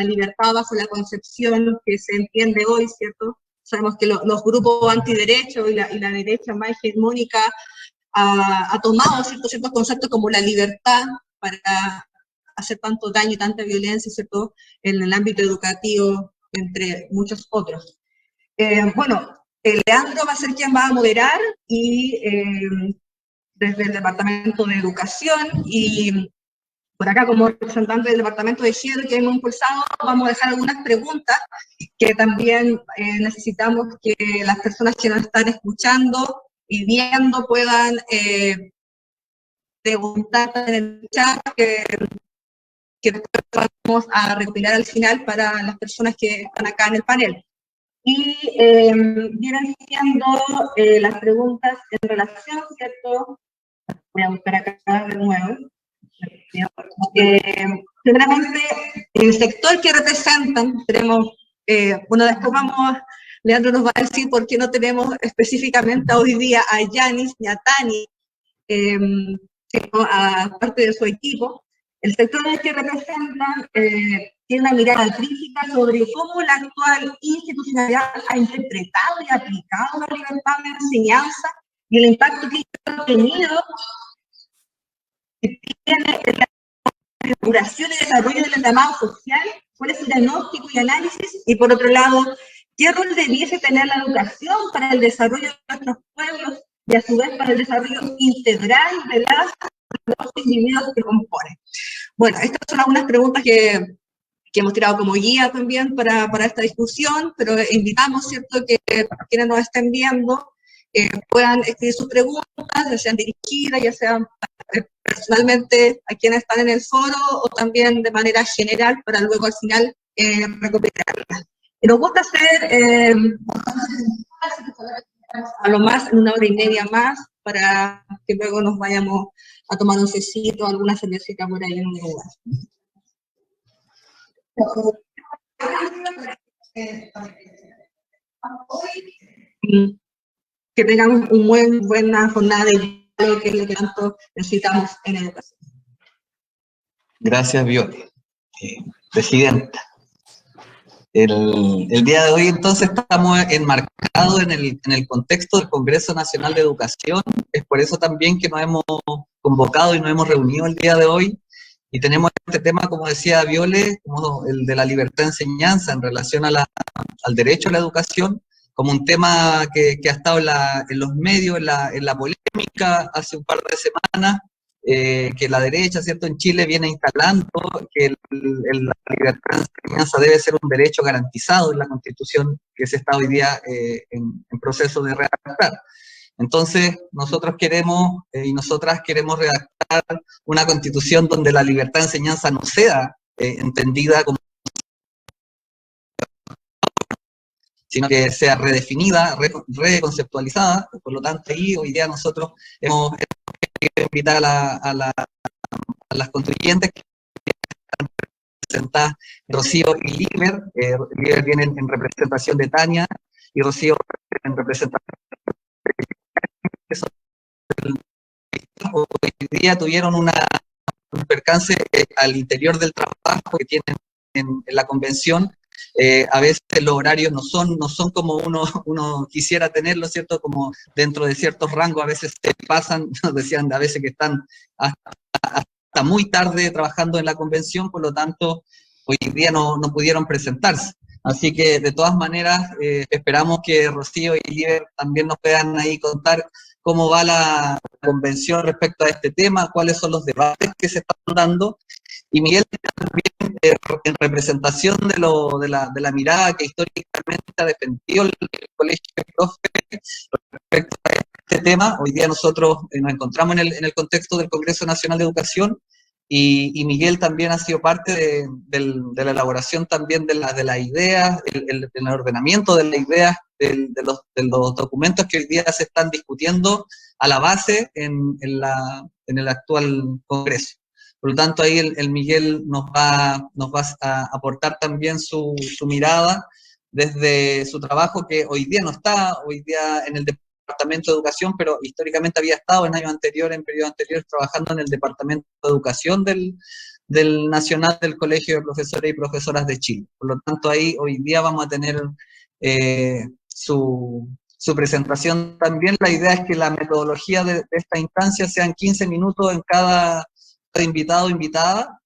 la libertad bajo la concepción que se entiende hoy, ¿cierto? Sabemos que los grupos antiderechos y la derecha más hegemónica ha tomado ciertos conceptos como la libertad para hacer tanto daño y tanta violencia, ¿cierto?, en el ámbito educativo, entre muchos otros. Bueno, Leandro va a ser quien va a moderar, y desde el Departamento de Educación, y por acá como representante del Departamento de Género que hemos impulsado, vamos a dejar algunas preguntas que también necesitamos que las personas que nos están escuchando y viendo puedan preguntar en el chat, que después vamos a recopilar al final para las personas que están acá en el panel. Y vienen siendo las preguntas en relación, ¿cierto? Voy a buscar acá de nuevo. Primeramente, el sector que representan, tenemos, bueno, después Leandro nos va a decir por qué no tenemos específicamente hoy día a Yanis ni a Tani, sino a parte de su equipo. El sector que representan tiene una mirada crítica sobre cómo la actual institucionalidad ha interpretado y aplicado la libertad de enseñanza y el impacto que ha tenido tiene en la configuración y desarrollo del entramado social, cuál es su diagnóstico y análisis, y por otro lado, qué rol debiese tener la educación para el desarrollo de nuestros pueblos y a su vez para el desarrollo integral de los individuos que componen. Bueno, estas son algunas preguntas que hemos tirado como guía también para esta discusión, pero invitamos, ¿cierto?, que quienes nos estén viendo puedan escribir sus preguntas, ya sean dirigidas, ya sean personalmente a quienes están en el foro, o también de manera general para luego al final recopilarlas. Y nos gusta hacer a lo más en 1 hora y media más, para que luego nos vayamos a tomar un cecito, alguna cervecita por ahí en un lugar. Que tengan buena jornada de diálogo, que es lo que tanto necesitamos en educación. Gracias, Viole. Presidenta. El día de hoy entonces estamos enmarcados en el contexto del Congreso Nacional de Educación. Es por eso también que nos hemos convocado y nos hemos reunido el día de hoy, y tenemos este tema, como decía Viole, como el de la libertad de enseñanza en relación al derecho a la educación, como un tema que ha estado en los medios, en la polémica hace un par de semanas, que la derecha, ¿cierto?, en Chile viene instalando que la libertad de enseñanza debe ser un derecho garantizado en la Constitución que se está hoy día en proceso de redactar. Entonces, nosotros queremos y nosotras queremos redactar una Constitución donde la libertad de enseñanza no sea entendida como, sino que sea redefinida, reconceptualizada. Por lo tanto, ahí hoy día nosotros hemos querido invitar a las contribuyentes que están representadas, Rocío y Liber. Liber viene en representación de Tania, y Rocío en representación de hoy día tuvieron un percance al interior del trabajo que tienen en la convención. A veces los horarios no son como uno quisiera tenerlo, ¿cierto? Como dentro de ciertos rangos, a veces se pasan, nos decían a veces que están hasta muy tarde trabajando en la convención, por lo tanto, hoy día no pudieron presentarse. Así que, de todas maneras, esperamos que Rocío y Liber también nos puedan ahí contar cómo va la convención respecto a este tema, cuáles son los debates que se están dando, y Miguel también en representación de la mirada que históricamente ha defendido el Colegio de Profes respecto a este tema. Hoy día nosotros nos encontramos en el contexto del Congreso Nacional de Educación, y Miguel también ha sido parte de la elaboración también de las ideas, el ordenamiento de las ideas, de los documentos que hoy día se están discutiendo a la base en el actual Congreso. Por lo tanto, ahí el Miguel nos va a aportar también su mirada desde su trabajo, que hoy día no está hoy día en el Departamento de Educación, pero históricamente había estado en años anteriores, en periodos anteriores, trabajando en el Departamento de Educación del del Nacional del Colegio de Profesores y Profesoras de Chile. Por lo tanto, ahí hoy día vamos a tener su presentación también. La idea es que la metodología de esta instancia sean 15 minutos en cada invitado o invitada.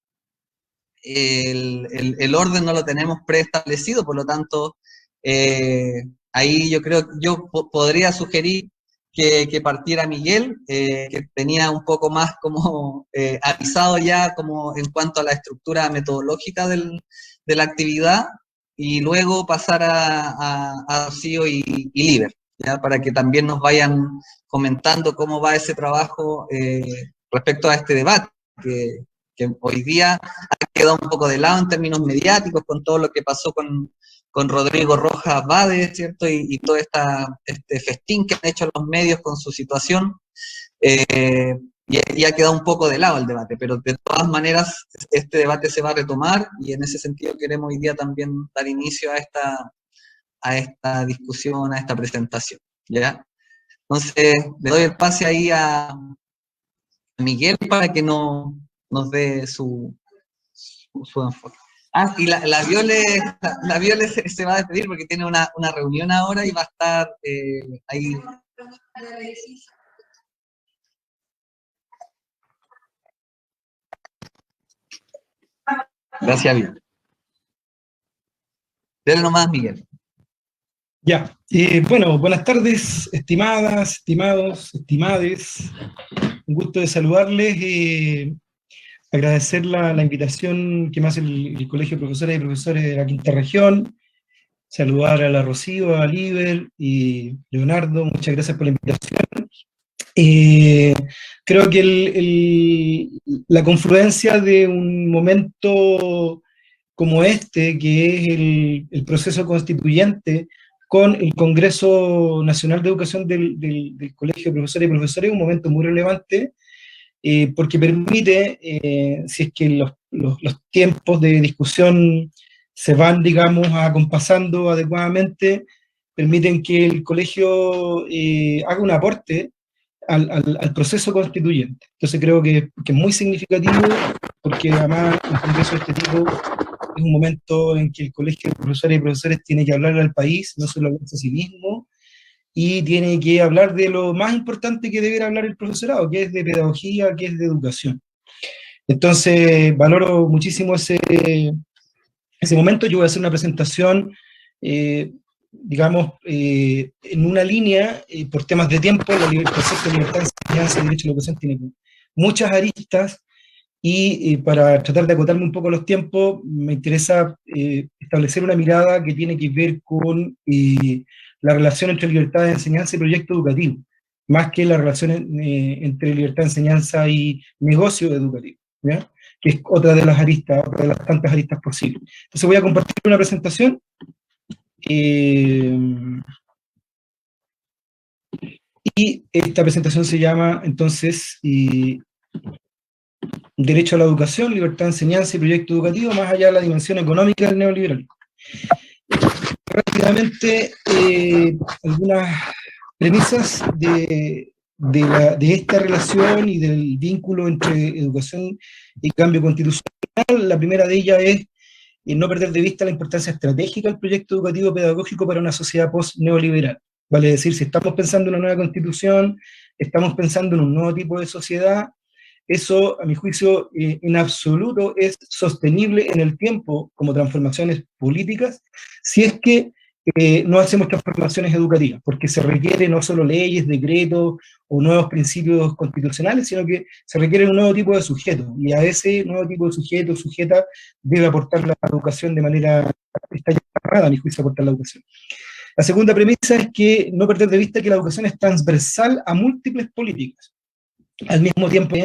El orden no lo tenemos preestablecido, por lo tanto, ahí yo creo, yo podría sugerir que partiera Miguel, que tenía un poco más como avisado ya como en cuanto a la estructura metodológica de la actividad, y luego pasar a Rocío y Liber, ¿ya? Para que también nos vayan comentando cómo va ese trabajo respecto a este debate, que hoy día ha quedado un poco de lado en términos mediáticos con todo lo que pasó con Rodrigo Rojas Vade, ¿cierto? Y todo este festín que han hecho los medios con su situación, y ha quedado un poco de lado el debate, pero de todas maneras este debate se va a retomar, y en ese sentido queremos hoy día también dar inicio a esta discusión, a esta presentación, ¿ya? Entonces, le doy el pase ahí a Miguel para que nos dé su enfoque. Ah, y la Viole se va a despedir porque tiene una reunión ahora y va a estar ahí. Gracias, Viole. Dele nomás, Miguel. Ya, bueno, buenas tardes, estimadas, estimados, estimades. Un gusto de saludarles. Agradecer la invitación que me hace el Colegio de Profesoras y Profesores de la Quinta Región. Saludar a la Rocío, a Liber y Leonardo, muchas gracias por la invitación. Creo que la confluencia de un momento como este, que es el proceso constituyente, con el Congreso Nacional de Educación del Colegio de Profesores y Profesores, es un momento muy relevante, porque permite, si es que los tiempos de discusión se van, digamos, acompasando adecuadamente, permiten que el colegio haga un aporte al proceso constituyente. Entonces creo que es muy significativo, porque además un congreso de este tipo es un momento en que el colegio de profesores y profesores tiene que hablarle al país, no solo hablarse a sí mismo, y tiene que hablar de lo más importante que debería hablar el profesorado, que es de pedagogía, que es de educación. Entonces, valoro muchísimo ese momento. Yo voy a hacer una presentación, digamos, en una línea, por temas de tiempo. El concepto de libertad de enseñanza y derecho a la educación tiene muchas aristas, y para tratar de acotarme un poco los tiempos, me interesa establecer una mirada que tiene que ver con la relación entre libertad de enseñanza y proyecto educativo, más que la relación entre libertad de enseñanza y negocio educativo, ¿ya? Que es otra de las aristas, otra de las tantas aristas posibles. Entonces voy a compartir una presentación. Y esta presentación se llama, entonces, Derecho a la educación, libertad de enseñanza y proyecto educativo, más allá de la dimensión económica del neoliberalismo. Rápidamente, algunas premisas de esta relación y del vínculo entre educación y cambio constitucional. La primera de ellas es no perder de vista la importancia estratégica del proyecto educativo pedagógico para una sociedad post-neoliberal. Vale decir, si estamos pensando en una nueva constitución, estamos pensando en un nuevo tipo de sociedad, eso, a mi juicio, en absoluto es sostenible en el tiempo como transformaciones políticas, si es que no hacemos transformaciones educativas, porque se requiere no solo leyes, decretos o nuevos principios constitucionales, sino que se requiere un nuevo tipo de sujeto, y a ese nuevo tipo de sujeto, sujeta, debe aportar la educación de manera, está llamada, a mi juicio, a aportar la educación. La segunda premisa es que no perder de vista que la educación es transversal a múltiples políticas. Al mismo tiempo,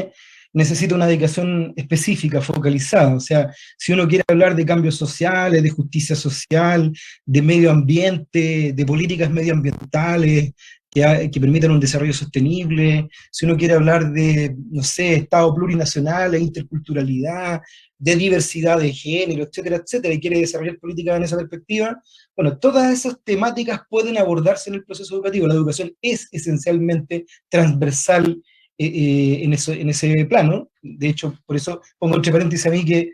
necesita una dedicación específica, focalizada. O sea, si uno quiere hablar de cambios sociales, de justicia social, de medio ambiente, de políticas medioambientales que permitan un desarrollo sostenible, si uno quiere hablar de, no sé, Estado plurinacional, de interculturalidad, de diversidad de género, etcétera, etcétera, y quiere desarrollar políticas en esa perspectiva, bueno, todas esas temáticas pueden abordarse en el proceso educativo. La educación es esencialmente transversal en ese plano. De hecho, por eso pongo entre paréntesis a mí que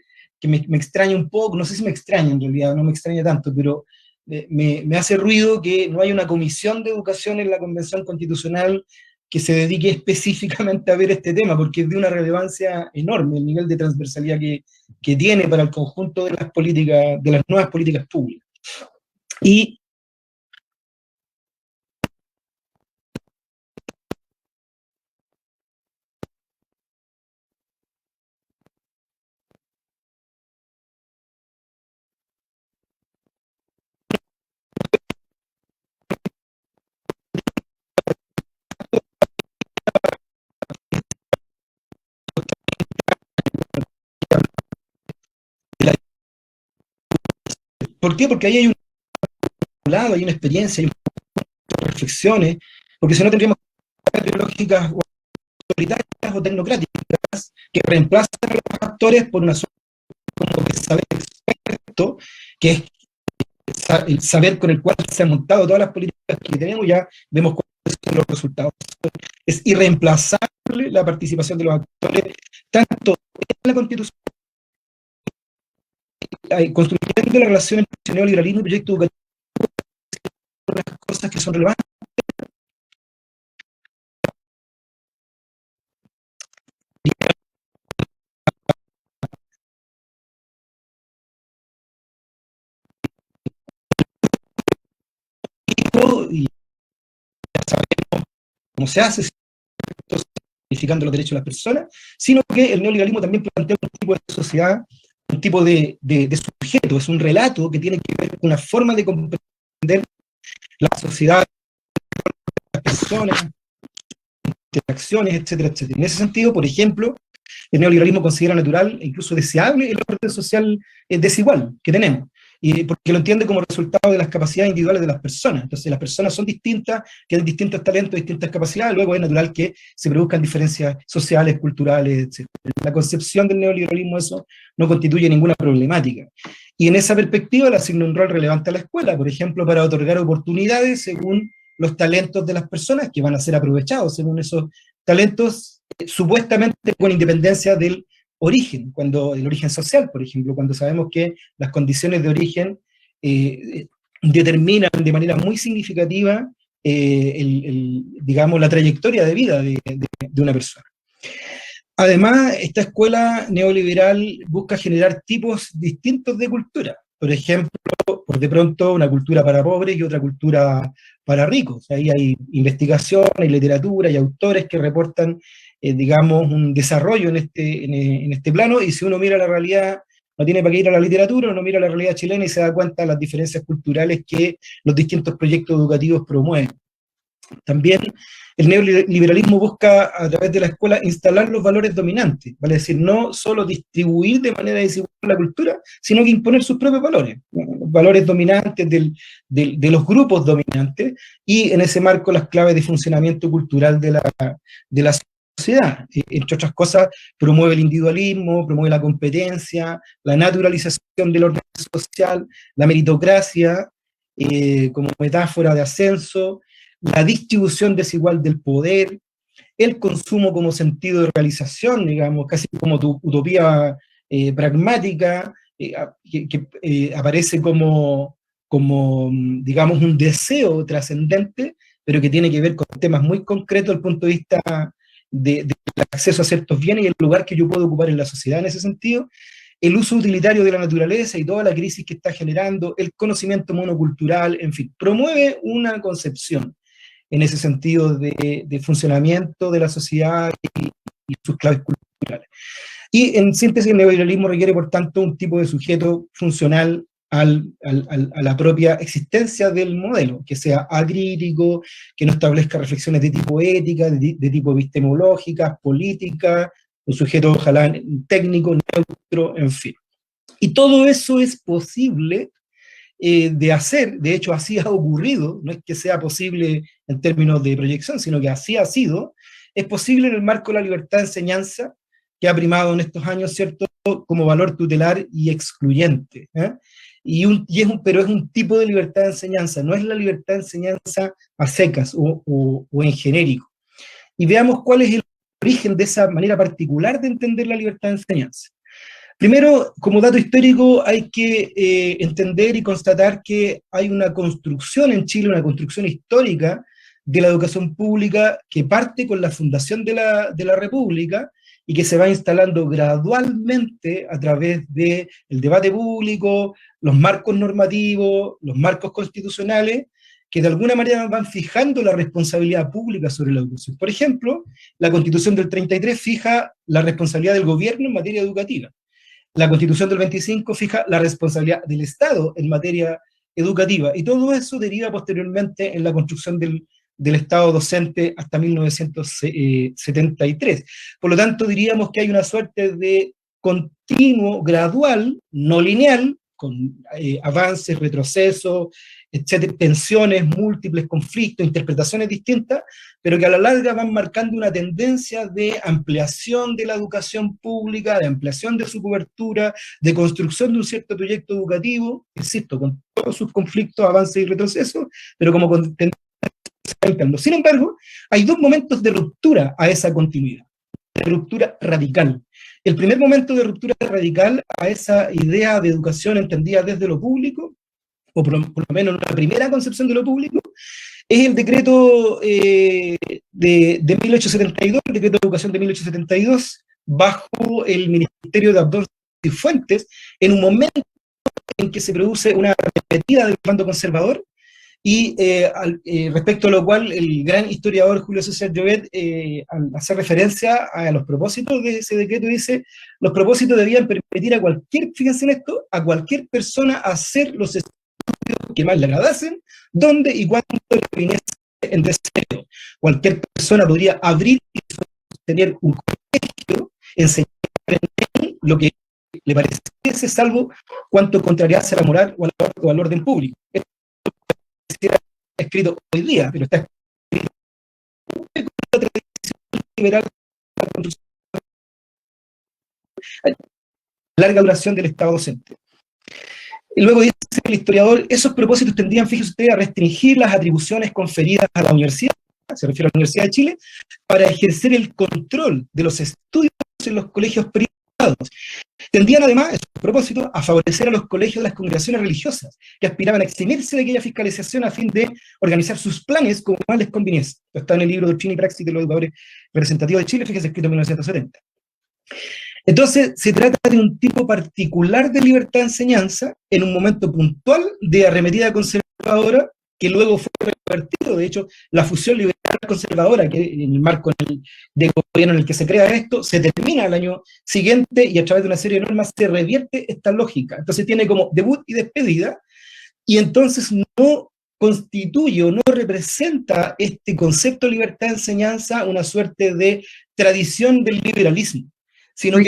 me extraña un poco, no sé si me extraña en realidad, no me extraña tanto, pero me hace ruido que no haya una comisión de educación en la Convención Constitucional que se dedique específicamente a ver este tema, porque es de una relevancia enorme el nivel de transversalidad que tiene para el conjunto de las políticas, de las nuevas políticas públicas. Y ¿por qué? Porque ahí hay un lado, hay una experiencia, hay reflexiones, porque si no tendríamos ideológicas o autoritarias o tecnocráticas que reemplazan a los actores por una sola como que saber experto, que es el saber con el cual se han montado todas las políticas que tenemos, ya vemos cuáles son los resultados. Es irreemplazable la participación de los actores, tanto en la Constitución, construyendo la relación entre neoliberalismo y proyecto educativo, las cosas que son relevantes. Y ya sabemos cómo se hace, significando los derechos de las personas, sino que el neoliberalismo también plantea un tipo de sociedad, un tipo de sujeto, es un relato que tiene que ver con una forma de comprender la sociedad, las personas, interacciones, etcétera, etcétera. En ese sentido, por ejemplo, el neoliberalismo considera natural e incluso deseable el orden social desigual que tenemos, y porque lo entiende como resultado de las capacidades individuales de las personas. Entonces las personas son distintas, tienen distintos talentos, distintas capacidades, luego es natural que se produzcan diferencias sociales, culturales, etc. La concepción del neoliberalismo eso no constituye ninguna problemática. Y en esa perspectiva le asigna un rol relevante a la escuela, por ejemplo, para otorgar oportunidades según los talentos de las personas que van a ser aprovechados según esos talentos, supuestamente con independencia del origen, cuando el origen social, por ejemplo, cuando sabemos que las condiciones de origen determinan de manera muy significativa digamos, la trayectoria de vida de una persona. Además, esta escuela neoliberal busca generar tipos distintos de cultura. Por ejemplo, por de pronto una cultura para pobres y otra cultura para ricos. Ahí hay investigación, hay literatura, hay autores que reportan, digamos, un desarrollo en este plano, y si uno mira la realidad, no tiene para qué ir a la literatura, uno mira la realidad chilena y se da cuenta de las diferencias culturales que los distintos proyectos educativos promueven. También el neoliberalismo busca, a través de la escuela, instalar los valores dominantes, vale decir, no solo distribuir de manera desigual la cultura, sino que imponer sus propios valores, valores dominantes de los grupos dominantes, y en ese marco las claves de funcionamiento cultural de la sociedad. Entre otras cosas, promueve el individualismo, promueve la competencia, la naturalización del orden social, la meritocracia como metáfora de ascenso, la distribución desigual del poder, el consumo como sentido de realización, digamos, casi como tu utopía pragmática, que aparece como, digamos, un deseo trascendente, pero que tiene que ver con temas muy concretos desde el punto de vista del acceso a ciertos bienes y el lugar que yo puedo ocupar en la sociedad en ese sentido, el uso utilitario de la naturaleza y toda la crisis que está generando, el conocimiento monocultural, en fin, promueve una concepción en ese sentido de funcionamiento de la sociedad y sus claves culturales. Y en síntesis, el neoliberalismo requiere, por tanto, un tipo de sujeto funcional a la propia existencia del modelo, que sea acrítico, que no establezca reflexiones de tipo ética, de tipo epistemológicas, políticas, un sujeto ojalá técnico, neutro, en fin. Y todo eso es posible de hacer, de hecho así ha ocurrido, no es que sea posible en términos de proyección, sino que así ha sido, es posible en el marco de la libertad de enseñanza, que ha primado en estos años, ¿cierto?, como valor tutelar y excluyente. Pero es un tipo de libertad de enseñanza, no es la libertad de enseñanza a secas o en genérico. Y veamos cuál es el origen de esa manera particular de entender la libertad de enseñanza. Primero, como dato histórico, hay que entender y constatar que hay una construcción en Chile, una construcción histórica de la educación pública que parte con la fundación de la República y que se va instalando gradualmente a través del debate público, los marcos normativos, los marcos constitucionales, que de alguna manera van fijando la responsabilidad pública sobre la educación. Por ejemplo, la Constitución del 33 fija la responsabilidad del gobierno en materia educativa. La Constitución del 25 fija la responsabilidad del Estado en materia educativa, y todo eso deriva posteriormente en la construcción del Estado docente hasta 1973. Por lo tanto, diríamos que hay una suerte de continuo, gradual, no lineal, con avances, retrocesos, etcétera, tensiones múltiples, conflictos, interpretaciones distintas, pero que a la larga van marcando una tendencia de ampliación de la educación pública, de ampliación de su cobertura, de construcción de un cierto proyecto educativo, insisto, con todos sus conflictos, avances y retrocesos, pero como tendencia. Sin embargo, hay dos momentos de ruptura a esa continuidad, de ruptura radical. El primer momento de ruptura radical a esa idea de educación entendida desde lo público, o por lo menos una primera concepción de lo público, es el decreto de 1872, el decreto de educación de 1872, bajo el Ministerio de Abdón Cifuentes, en un momento en que se produce una repetida del bando conservador, y respecto a lo cual el gran historiador Julio César Llobet, al hacer referencia a los propósitos de ese decreto, dice: los propósitos debían permitir a cualquier, fíjense en esto, a cualquier persona hacer los estudios que más le agradasen, donde y cuando le viniese en deseo. Cualquier persona podría abrir y sostener un colegio, enseñar lo que le pareciese, salvo cuanto contrariase a la moral o al orden público. Esto está escrito hoy día, pero está escrito en la tradición liberal, larga duración del Estado docente. Y luego dice el historiador: esos propósitos tendrían, fíjese usted, a restringir las atribuciones conferidas a la universidad, se refiere a la Universidad de Chile, para ejercer el control de los estudios en los colegios privados. Tendían además, esos propósitos, a favorecer a los colegios de las congregaciones religiosas, que aspiraban a eximirse de aquella fiscalización a fin de organizar sus planes como más les conviniese. Esto está en el libro Doctrina y Praxis de los Educadores Representativos de Chile, fíjese, escrito en 1970. Entonces, se trata de un tipo particular de libertad de enseñanza en un momento puntual de arremetida conservadora, que luego fue revertido. De hecho, la fusión liberal conservadora, que en el marco del gobierno en el que se crea esto, se termina el año siguiente, y a través de una serie de normas se revierte esta lógica. Entonces tiene como debut y despedida, y entonces no constituye o no representa este concepto de libertad de enseñanza una suerte de tradición del liberalismo, sino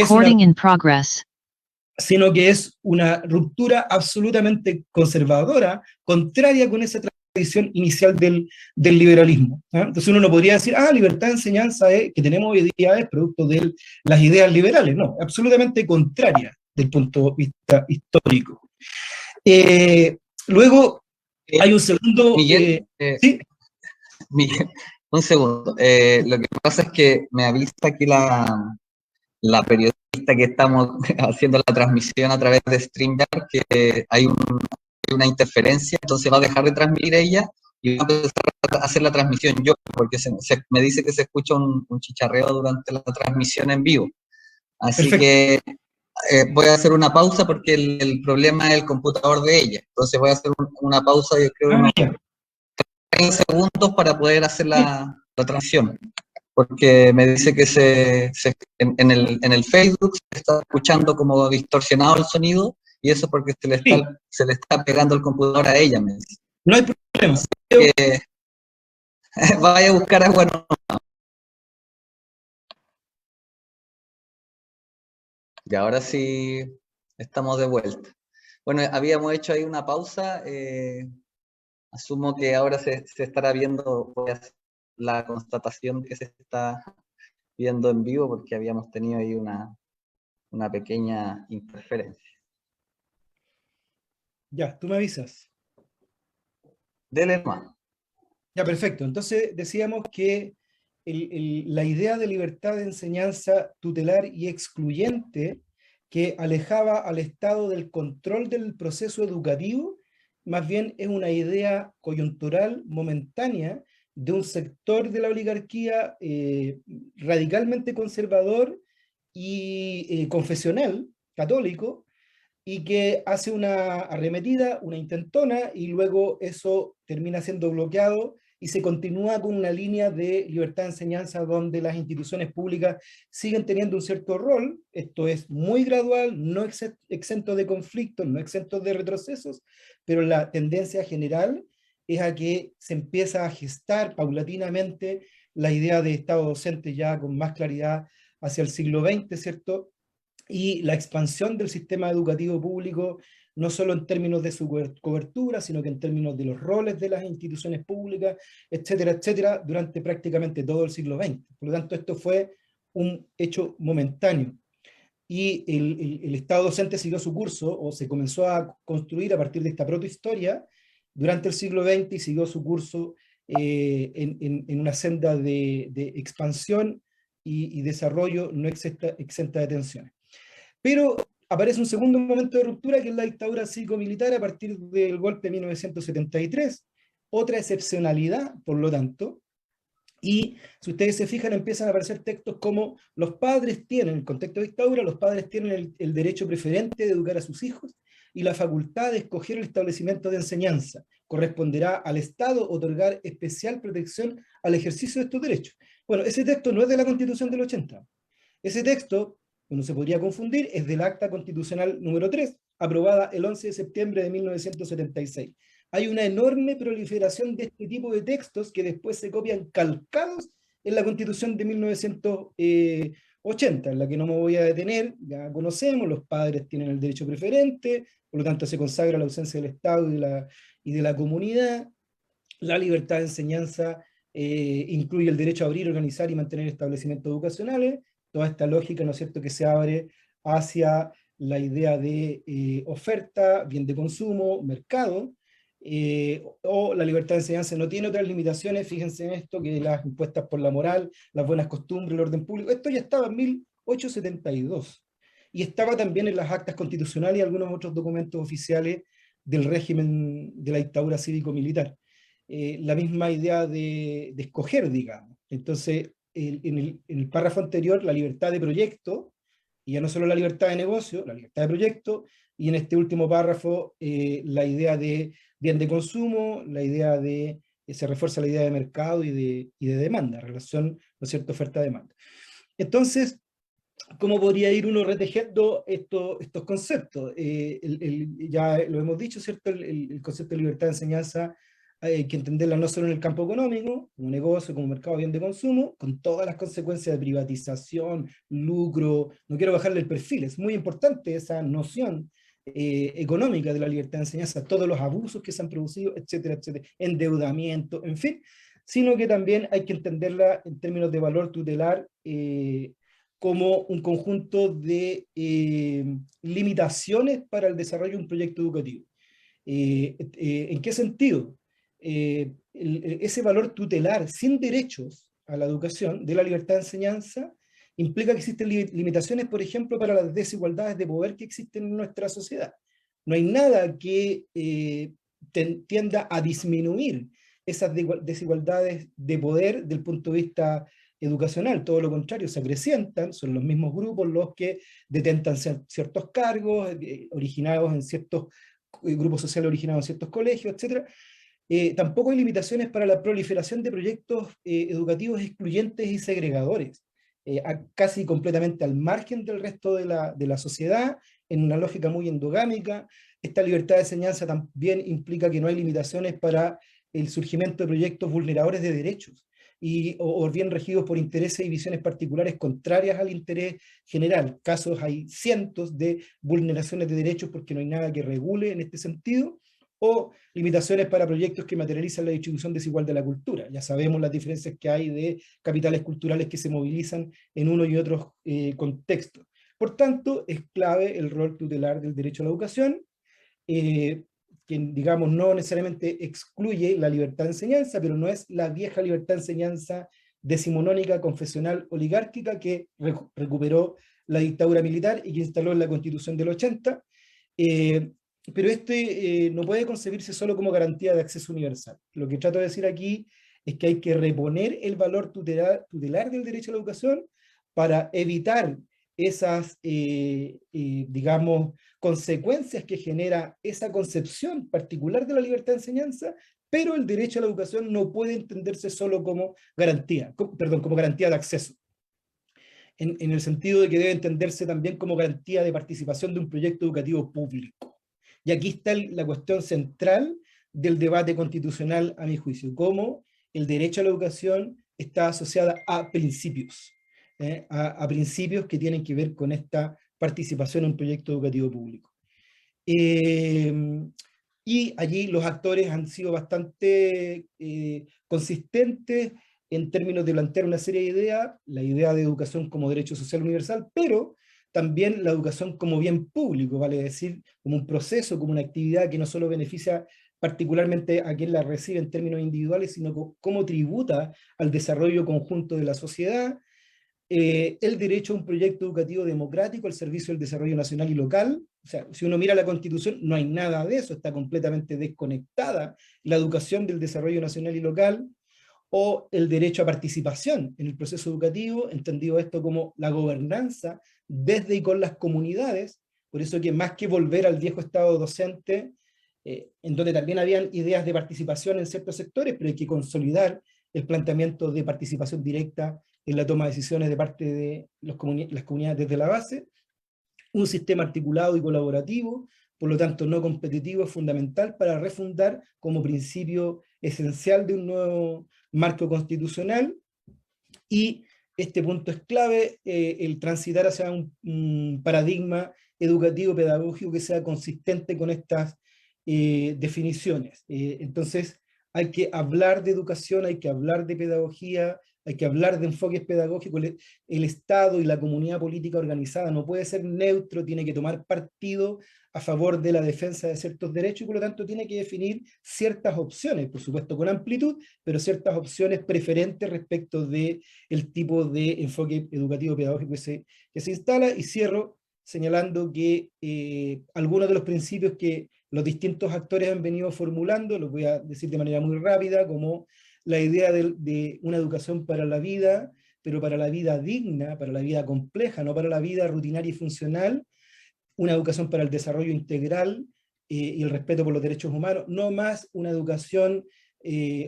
que es una ruptura absolutamente conservadora, contraria con esa tradición inicial del liberalismo. Entonces uno no podría decir: libertad de enseñanza que tenemos hoy día es producto de las ideas liberales. No, absolutamente contraria del punto de vista histórico. Luego hay un segundo... Miguel, ¿sí? Miguel, un segundo. Lo que pasa es que me avisa aquí la periodista que estamos haciendo la transmisión a través de StreamYard, que hay una interferencia, entonces va a dejar de transmitir ella y va a empezar a hacer la transmisión yo, porque me dice que se escucha un chicharreo durante la transmisión en vivo. Así Perfecto. Que voy a hacer una pausa porque el problema es el computador de ella. Entonces voy a hacer una pausa, yo creo, unos 30 segundos para poder hacer la transmisión. Porque me dice que en el Facebook se está escuchando como distorsionado el sonido, y eso porque se le está pegando el computador a ella, me dice. No hay problema. Así que vaya a buscar agua nueva. Y ahora sí estamos de vuelta. Bueno, habíamos hecho ahí una pausa. Asumo que ahora se estará viendo la constatación que se está viendo en vivo, porque habíamos tenido ahí una pequeña interferencia. Ya, tú me avisas. Dele más. Ya, perfecto. Entonces decíamos que la idea de libertad de enseñanza tutelar y excluyente que alejaba al Estado del control del proceso educativo, más bien es una idea coyuntural, momentánea, de un sector de la oligarquía radicalmente conservador y confesional, católico, y que hace una arremetida, una intentona, y luego eso termina siendo bloqueado y se continúa con una línea de libertad de enseñanza donde las instituciones públicas siguen teniendo un cierto rol. Esto es muy gradual, no exento de conflictos, no exento de retrocesos, pero la tendencia general es a que se empieza a gestar paulatinamente la idea de Estado docente ya con más claridad hacia el siglo XX, ¿cierto? Y la expansión del sistema educativo público, no solo en términos de su cobertura, sino que en términos de los roles de las instituciones públicas, etcétera, etcétera, durante prácticamente todo el siglo XX. Por lo tanto, esto fue un hecho momentáneo. Y el Estado docente siguió su curso, o se comenzó a construir a partir de esta protohistoria, durante el siglo XX, y siguió su curso en una senda de expansión y desarrollo no exenta de tensiones. Pero aparece un segundo momento de ruptura, que es la dictadura cívico-militar a partir del golpe de 1973, otra excepcionalidad, por lo tanto, y si ustedes se fijan, empiezan a aparecer textos como los padres tienen, en el contexto de dictadura, los padres tienen el derecho preferente de educar a sus hijos y la facultad de escoger el establecimiento de enseñanza. Corresponderá al Estado otorgar especial protección al ejercicio de estos derechos. Bueno, ese texto no es de la Constitución del 80. Ese texto, uno se podría confundir, es del Acta Constitucional número 3, aprobada el 11 de septiembre de 1976. Hay una enorme proliferación de este tipo de textos que después se copian calcados en la Constitución de 1980, en la que no me voy a detener. Ya conocemos, los padres tienen el derecho preferente, por lo tanto se consagra la ausencia del Estado y de la comunidad. La libertad de enseñanza incluye el derecho a abrir, organizar y mantener establecimientos educacionales. Toda esta lógica, ¿no es cierto?, que se abre hacia la idea de oferta, bien de consumo, mercado, o la libertad de enseñanza no tiene otras limitaciones, fíjense en esto, que las impuestas por la moral, las buenas costumbres, el orden público. Esto ya estaba en 1872, y estaba también en las actas constitucionales y algunos otros documentos oficiales del régimen de la dictadura cívico-militar. La misma idea de escoger, digamos. Entonces, en el párrafo anterior, la libertad de proyecto, y ya no solo la libertad de negocio, la libertad de proyecto, y en este último párrafo la idea de bien de consumo, la idea de, se refuerza la idea de mercado y de demanda, relación, ¿no es cierto?, oferta-demanda. Entonces, ¿cómo podría ir uno retejiendo estos conceptos? Ya lo hemos dicho, ¿cierto?, el concepto de libertad de enseñanza hay que entenderla no solo en el campo económico, como negocio, como mercado bien de consumo, con todas las consecuencias de privatización, lucro. No quiero bajarle el perfil, es muy importante esa noción económica de la libertad de enseñanza, todos los abusos que se han producido, etcétera, etcétera, endeudamiento, en fin, sino que también hay que entenderla en términos de valor tutelar como un conjunto de limitaciones para el desarrollo de un proyecto educativo. ¿En qué sentido? Ese valor tutelar sin derechos a la educación de la libertad de enseñanza implica que existen limitaciones, por ejemplo, para las desigualdades de poder que existen en nuestra sociedad. No hay nada que tienda a disminuir esas desigualdades de poder del punto de vista educacional, todo lo contrario, se acrecientan, son los mismos grupos los que detentan ciertos cargos, originados en ciertos grupos sociales originados en ciertos colegios, etc. Tampoco hay limitaciones para la proliferación de proyectos educativos excluyentes y segregadores, casi completamente al margen del resto de la sociedad, en una lógica muy endogámica. Esta libertad de enseñanza también implica que no hay limitaciones para el surgimiento de proyectos vulneradores de derechos, o bien regidos por intereses y visiones particulares contrarias al interés general. Casos hay cientos de vulneraciones de derechos porque no hay nada que regule en este sentido, o limitaciones para proyectos que materializan la distribución desigual de la cultura. Ya sabemos las diferencias que hay de capitales culturales que se movilizan en uno y otros contextos. Por tanto, es clave el rol tutelar del derecho a la educación, que, digamos, no necesariamente excluye la libertad de enseñanza, pero no es la vieja libertad de enseñanza decimonónica confesional oligárquica que recuperó la dictadura militar y que instaló en la Constitución del 80, pero no puede concebirse solo como garantía de acceso universal. Lo que trato de decir aquí es que hay que reponer el valor tutelar del derecho a la educación para evitar esas, digamos, consecuencias que genera esa concepción particular de la libertad de enseñanza, pero el derecho a la educación no puede entenderse solo como garantía, como garantía de acceso, en el sentido de que debe entenderse también como garantía de participación de un proyecto educativo público. Y aquí está la cuestión central del debate constitucional, a mi juicio, cómo el derecho a la educación está asociada a principios, a principios que tienen que ver con esta participación en un proyecto educativo público. Y allí los actores han sido bastante consistentes en términos de plantear una serie de ideas, la idea de educación como derecho social universal, pero también la educación como bien público, vale decir, como un proceso, como una actividad que no solo beneficia particularmente a quien la recibe en términos individuales, sino como tributa al desarrollo conjunto de la sociedad, el derecho a un proyecto educativo democrático al servicio del desarrollo nacional y local. O sea, si uno mira la Constitución, no hay nada de eso, está completamente desconectada la educación del desarrollo nacional y local, o el derecho a participación en el proceso educativo, entendido esto como la gobernanza desde y con las comunidades, por eso que más que volver al viejo estado docente, en donde también habían ideas de participación en ciertos sectores, pero hay que consolidar el planteamiento de participación directa en la toma de decisiones de parte de las comunidades desde la base, un sistema articulado y colaborativo, por lo tanto no competitivo, es fundamental para refundar como principio esencial de un nuevo marco constitucional, y este punto es clave, el transitar hacia un paradigma educativo, pedagógico que sea consistente con estas definiciones. Entonces, hay que hablar de educación, hay que hablar de pedagogía, hay que hablar de enfoques pedagógicos. El Estado y la comunidad política organizada no puede ser neutro, tiene que tomar partido a favor de la defensa de ciertos derechos y por lo tanto tiene que definir ciertas opciones, por supuesto con amplitud, pero ciertas opciones preferentes respecto del tipo de enfoque educativo pedagógico que se instala. Y cierro señalando que algunos de los principios que los distintos actores han venido formulando, los voy a decir de manera muy rápida, como la idea de una educación para la vida, pero para la vida digna, para la vida compleja, no para la vida rutinaria y funcional, una educación para el desarrollo integral y el respeto por los derechos humanos, no más una educación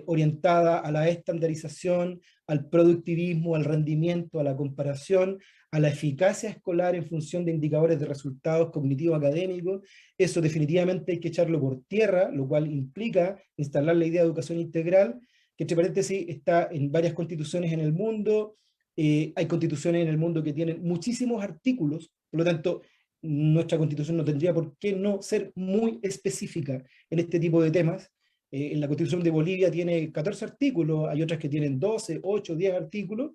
orientada a la estandarización, al productivismo, al rendimiento, a la comparación, a la eficacia escolar en función de indicadores de resultados cognitivos académicos. Eso definitivamente hay que echarlo por tierra, lo cual implica instalar la idea de educación integral, que entre paréntesis está en varias constituciones en el mundo. Hay constituciones en el mundo que tienen muchísimos artículos, por lo tanto, nuestra constitución no tendría por qué no ser muy específica en este tipo de temas. En la Constitución de Bolivia tiene 14 artículos, hay otras que tienen 12, 8, 10 artículos,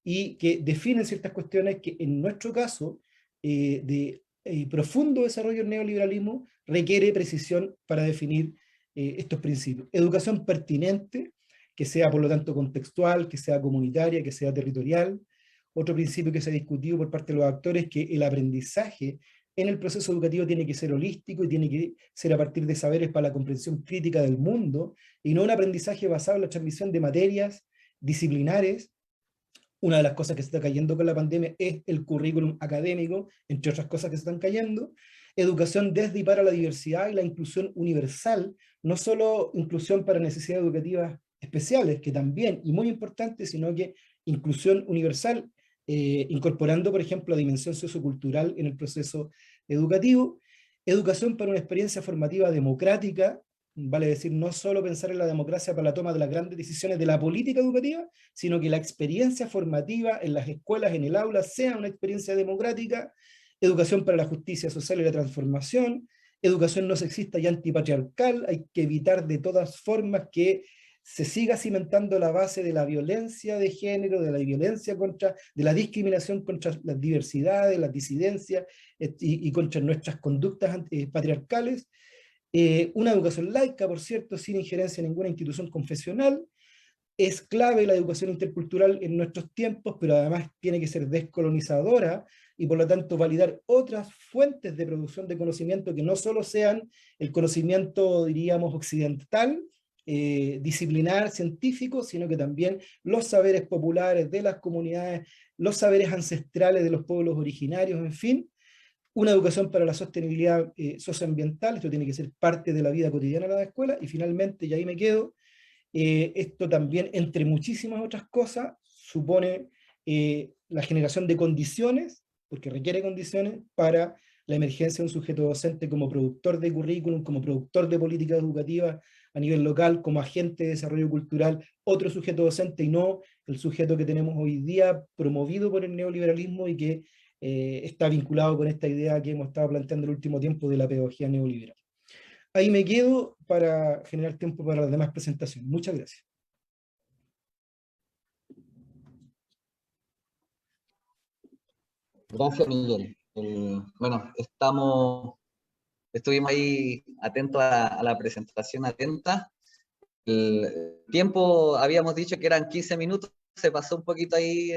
y que definen ciertas cuestiones que en nuestro caso, de profundo desarrollo del neoliberalismo, requiere precisión para definir estos principios. Educación pertinente, que sea por lo tanto contextual, que sea comunitaria, que sea territorial. Otro principio que se ha discutido por parte de los actores es que el aprendizaje en el proceso educativo tiene que ser holístico y tiene que ser a partir de saberes para la comprensión crítica del mundo, y no un aprendizaje basado en la transmisión de materias disciplinares. Una de las cosas que se está cayendo con la pandemia es el currículum académico, entre otras cosas que se están cayendo. Educación desde y para la diversidad y la inclusión universal, no solo inclusión para necesidades educativas especiales, que también, y muy importante, sino que inclusión universal, incorporando, por ejemplo, la dimensión sociocultural en el proceso educativo. Educación para una experiencia formativa democrática, vale decir, no solo pensar en la democracia para la toma de las grandes decisiones de la política educativa, sino que la experiencia formativa en las escuelas, en el aula, sea una experiencia democrática. Educación para la justicia social y la transformación. Educación no sexista y antipatriarcal, hay que evitar de todas formas que se siga cimentando la base de la violencia de género, de la violencia de la discriminación contra las diversidades, las disidencias y contra nuestras conductas patriarcales. Una educación laica, por cierto, sin injerencia en ninguna institución confesional. es clave la educación intercultural en nuestros tiempos, pero además tiene que ser descolonizadora y por lo tanto validar otras fuentes de producción de conocimiento que no solo sean el conocimiento, diríamos, occidental, disciplinar, científico, sino que también los saberes populares de las comunidades, los saberes ancestrales de los pueblos originarios, en fin, una educación para la sostenibilidad socioambiental. Esto tiene que ser parte de la vida cotidiana de la escuela. Y finalmente, y ahí me quedo, esto también, entre muchísimas otras cosas, supone la generación de condiciones, porque requiere condiciones, para la emergencia de un sujeto docente como productor de currículum, como productor de políticas educativas a nivel local, como agente de desarrollo cultural, otro sujeto docente y no el sujeto que tenemos hoy día promovido por el neoliberalismo y que está vinculado con esta idea que hemos estado planteando el último tiempo de la pedagogía neoliberal. Ahí me quedo para generar tiempo para las demás presentaciones. Muchas gracias. Gracias, Miguel. Bueno, estuvimos ahí atentos a la presentación atenta. El tiempo, habíamos dicho que eran 15 minutos, se pasó un poquito ahí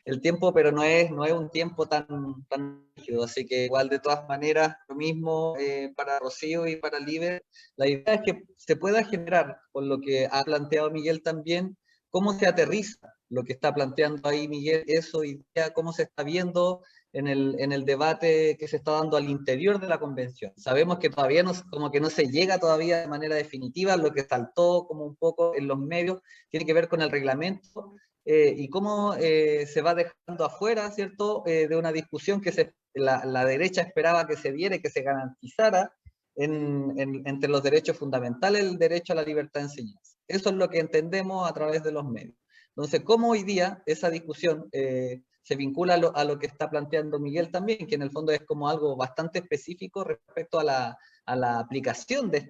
el tiempo, pero no es un tiempo tan rígido, así que igual de todas maneras, lo mismo para Rocío y para Liber, la idea es que se pueda generar, por lo que ha planteado Miguel también, cómo se aterriza lo que está planteando ahí Miguel, eso y cómo se está viendo en el debate que se está dando al interior de la convención. Sabemos que todavía no, como que no se llega todavía de manera definitiva, lo que saltó como un poco en los medios tiene que ver con el reglamento, y cómo se va dejando afuera, ¿cierto?, de una discusión que la derecha esperaba que se diera y que se garantizara entre los derechos fundamentales, el derecho a la libertad de enseñanza. Eso es lo que entendemos a través de los medios. Entonces, ¿cómo hoy día esa discusión se vincula a lo que está planteando Miguel también, que en el fondo es como algo bastante específico respecto a la aplicación de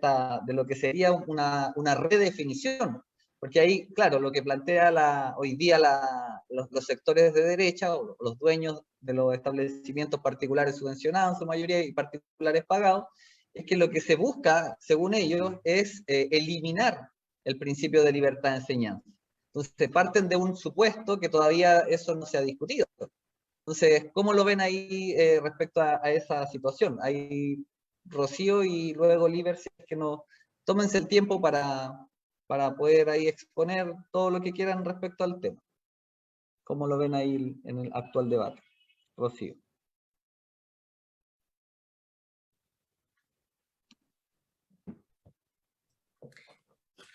lo que sería una redefinición? Porque ahí, claro, lo que plantea hoy día los sectores de derecha, o los dueños de los establecimientos particulares subvencionados en su mayoría y particulares pagados, es que lo que se busca, según ellos, es eliminar el principio de libertad de enseñanza. Entonces, parten de un supuesto que todavía eso no se ha discutido. Entonces, ¿cómo lo ven ahí respecto a esa situación? Ahí Rocío y luego Liber, si es que no, tómense el tiempo para poder ahí exponer todo lo que quieran respecto al tema. ¿Cómo lo ven ahí en el actual debate? Rocío.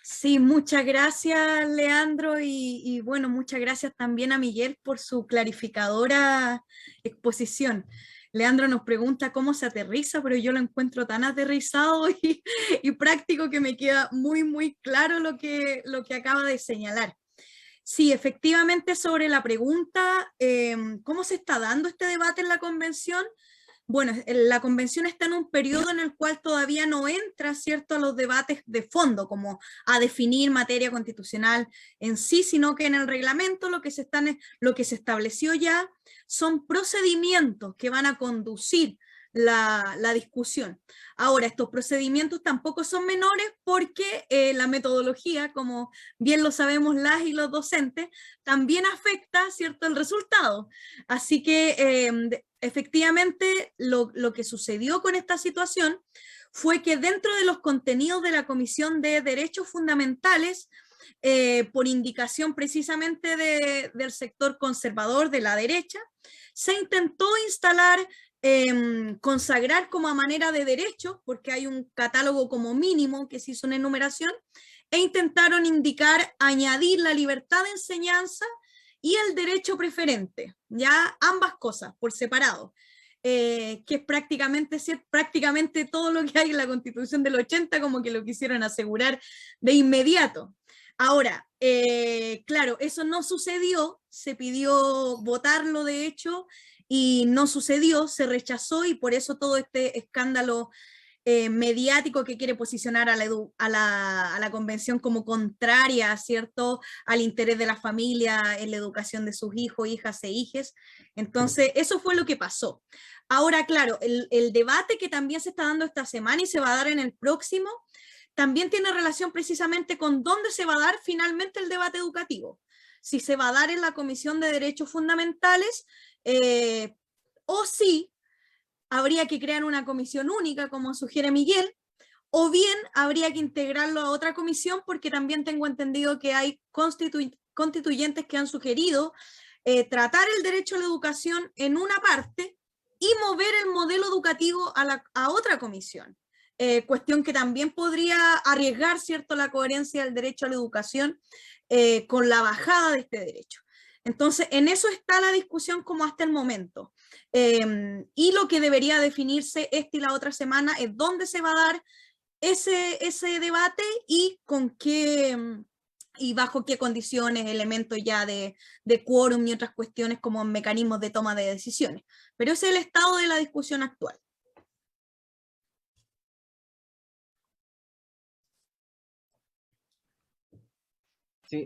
Sí, muchas gracias, Leandro, y bueno, muchas gracias también a Miguel por su clarificadora exposición. Leandro nos pregunta cómo se aterriza, pero yo lo encuentro tan aterrizado y práctico que me queda muy, muy claro lo que acaba de señalar. Sí, efectivamente, sobre la pregunta, ¿cómo se está dando este debate en la convención? Bueno, la convención está en un periodo en el cual todavía no entra, ¿cierto?, a los debates de fondo, como a definir materia constitucional en sí, sino que en el reglamento lo que se estableció ya son procedimientos que van a conducir la discusión. Ahora, estos procedimientos tampoco son menores porque la metodología, como bien lo sabemos las y los docentes, también afecta, ¿cierto?, el resultado. Así que efectivamente lo que sucedió con esta situación fue que dentro de los contenidos de la Comisión de Derechos Fundamentales, por indicación precisamente del sector conservador de la derecha, se intentó instalar, consagrar como a manera de derecho, porque hay un catálogo como mínimo que se hizo una enumeración, e intentaron indicar, añadir la libertad de enseñanza y el derecho preferente, ya ambas cosas por separado, que es prácticamente todo lo que hay en la Constitución del 80, como que lo quisieron asegurar de inmediato. Ahora, claro, eso no sucedió, se pidió votarlo de hecho, y no sucedió, se rechazó, y por eso todo este escándalo mediático que quiere posicionar a la convención como contraria, ¿cierto?, al interés de la familia en la educación de sus hijos, hijas e hijes. Entonces, eso fue lo que pasó. Ahora, claro, el debate que también se está dando esta semana y se va a dar en el próximo, también tiene relación precisamente con dónde se va a dar finalmente el debate educativo. Si se va a dar en la Comisión de Derechos Fundamentales o si habría que crear una comisión única, como sugiere Miguel, o bien habría que integrarlo a otra comisión, porque también tengo entendido que hay constituyentes que han sugerido tratar el derecho a la educación en una parte y mover el modelo educativo a otra comisión. Cuestión que también podría arriesgar, ¿cierto?, la coherencia del derecho a la educación con la bajada de este derecho. Entonces, en eso está la discusión como hasta el momento. Y lo que debería definirse esta y la otra semana es dónde se va a dar ese debate y con qué y bajo qué condiciones, elementos ya de quórum y otras cuestiones como mecanismos de toma de decisiones. Pero ese es el estado de la discusión actual. Sí,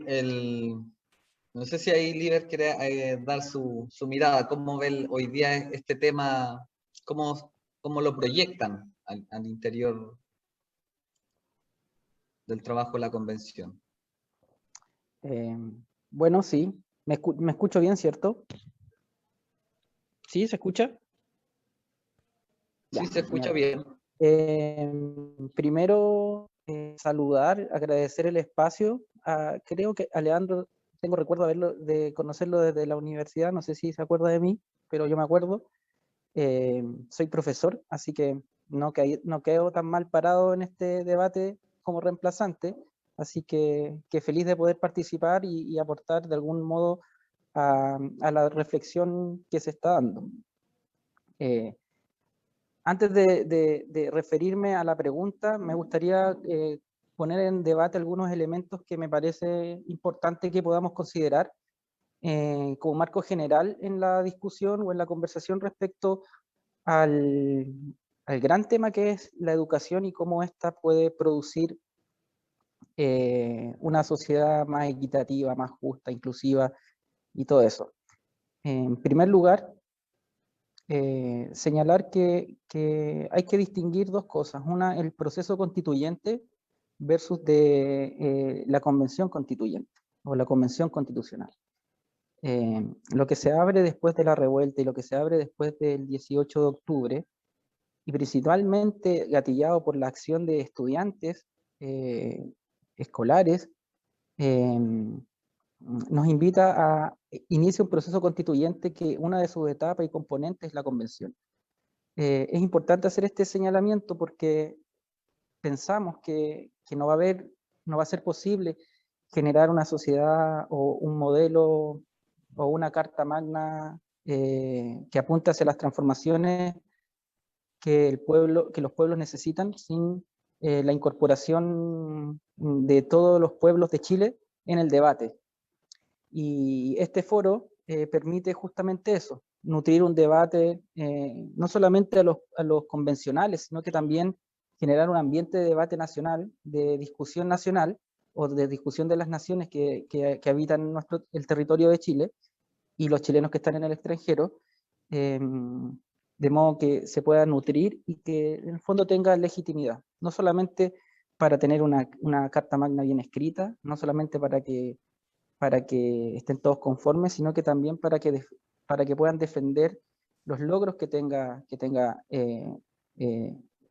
no sé si ahí Liber quiere dar su mirada, cómo ve hoy día este tema, cómo lo proyectan al interior del trabajo de la convención. Bueno, sí. ¿Me escucho bien, cierto? ¿Sí? ¿Se escucha? Sí, Ya, se escucha genial. bien. Primero, saludar, agradecer el espacio. Creo que a Leandro, tengo recuerdo de conocerlo desde la universidad, no sé si se acuerda de mí, pero yo me acuerdo. Soy profesor, así que no quedo tan mal parado en este debate como reemplazante, así que feliz de poder participar y aportar de algún modo a la reflexión que se está dando. Antes de referirme a la pregunta, me gustaría poner en debate algunos elementos que me parece importante que podamos considerar como marco general en la discusión o en la conversación respecto al gran tema que es la educación y cómo ésta puede producir una sociedad más equitativa, más justa, inclusiva y todo eso. En primer lugar, señalar que hay que distinguir dos cosas. Una, el proceso constituyente versus la convención constituyente o la convención constitucional. Lo que se abre después de la revuelta y lo que se abre después del 18 de octubre, y principalmente gatillado por la acción de estudiantes escolares, nos invita a iniciar un proceso constituyente que una de sus etapas y componentes es la convención. Es importante hacer este señalamiento porque pensamos que no va a ser posible generar una sociedad o un modelo o una carta magna que apunte hacia las transformaciones que los pueblos necesitan sin la incorporación de todos los pueblos de Chile en el debate. Y este foro permite justamente eso, nutrir un debate no solamente a los convencionales, sino que también generar un ambiente de debate nacional, de discusión nacional, o de discusión de las naciones que habitan el territorio de Chile, y los chilenos que están en el extranjero, de modo que se pueda nutrir y que en el fondo tenga legitimidad, no solamente para tener una carta magna bien escrita, no solamente para que estén todos conformes, sino que también para que puedan defender los logros que tenga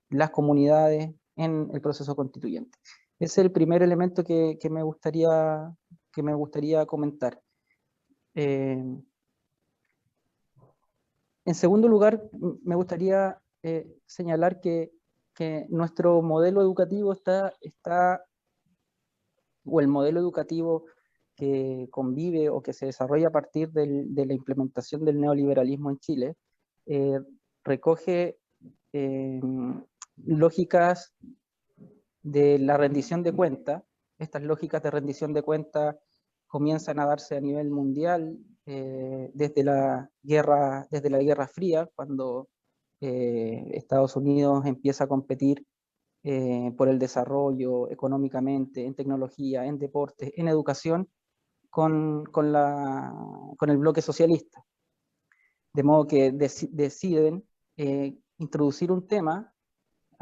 las comunidades en el proceso constituyente. Ese es el primer elemento que me gustaría comentar. En segundo lugar, me gustaría señalar que nuestro modelo educativo o el modelo educativo que convive o que se desarrolla a partir de la implementación del neoliberalismo en Chile, recoge lógicas de la rendición de cuentas. Estas lógicas de rendición de cuentas comienzan a darse a nivel mundial desde la Guerra Fría, cuando Estados Unidos empieza a competir por el desarrollo económicamente, en tecnología, en deporte, en educación, con el bloque socialista. De modo que deciden introducir un tema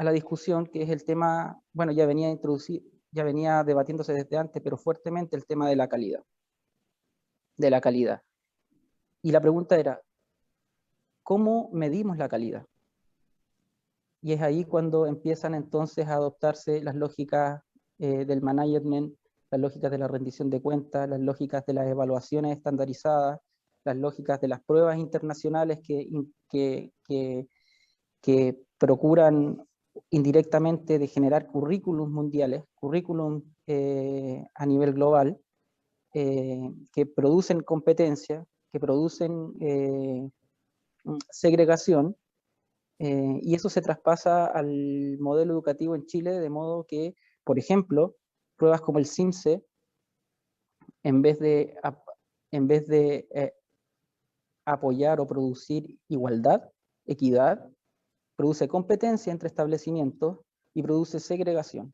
a la discusión, que es el tema, bueno, ya venía debatiéndose desde antes, pero fuertemente el tema de la calidad. Y la pregunta era, ¿cómo medimos la calidad? Y es ahí cuando empiezan entonces a adoptarse las lógicas del management, las lógicas de la rendición de cuentas, las lógicas de las evaluaciones estandarizadas, las lógicas de las pruebas internacionales que procuran indirectamente de generar currículums mundiales, currículums a nivel global, que producen competencia, que producen segregación, y eso se traspasa al modelo educativo en Chile, de modo que, por ejemplo, pruebas como el CIMSE, en vez de apoyar o producir igualdad, equidad, produce competencia entre establecimientos y produce segregación,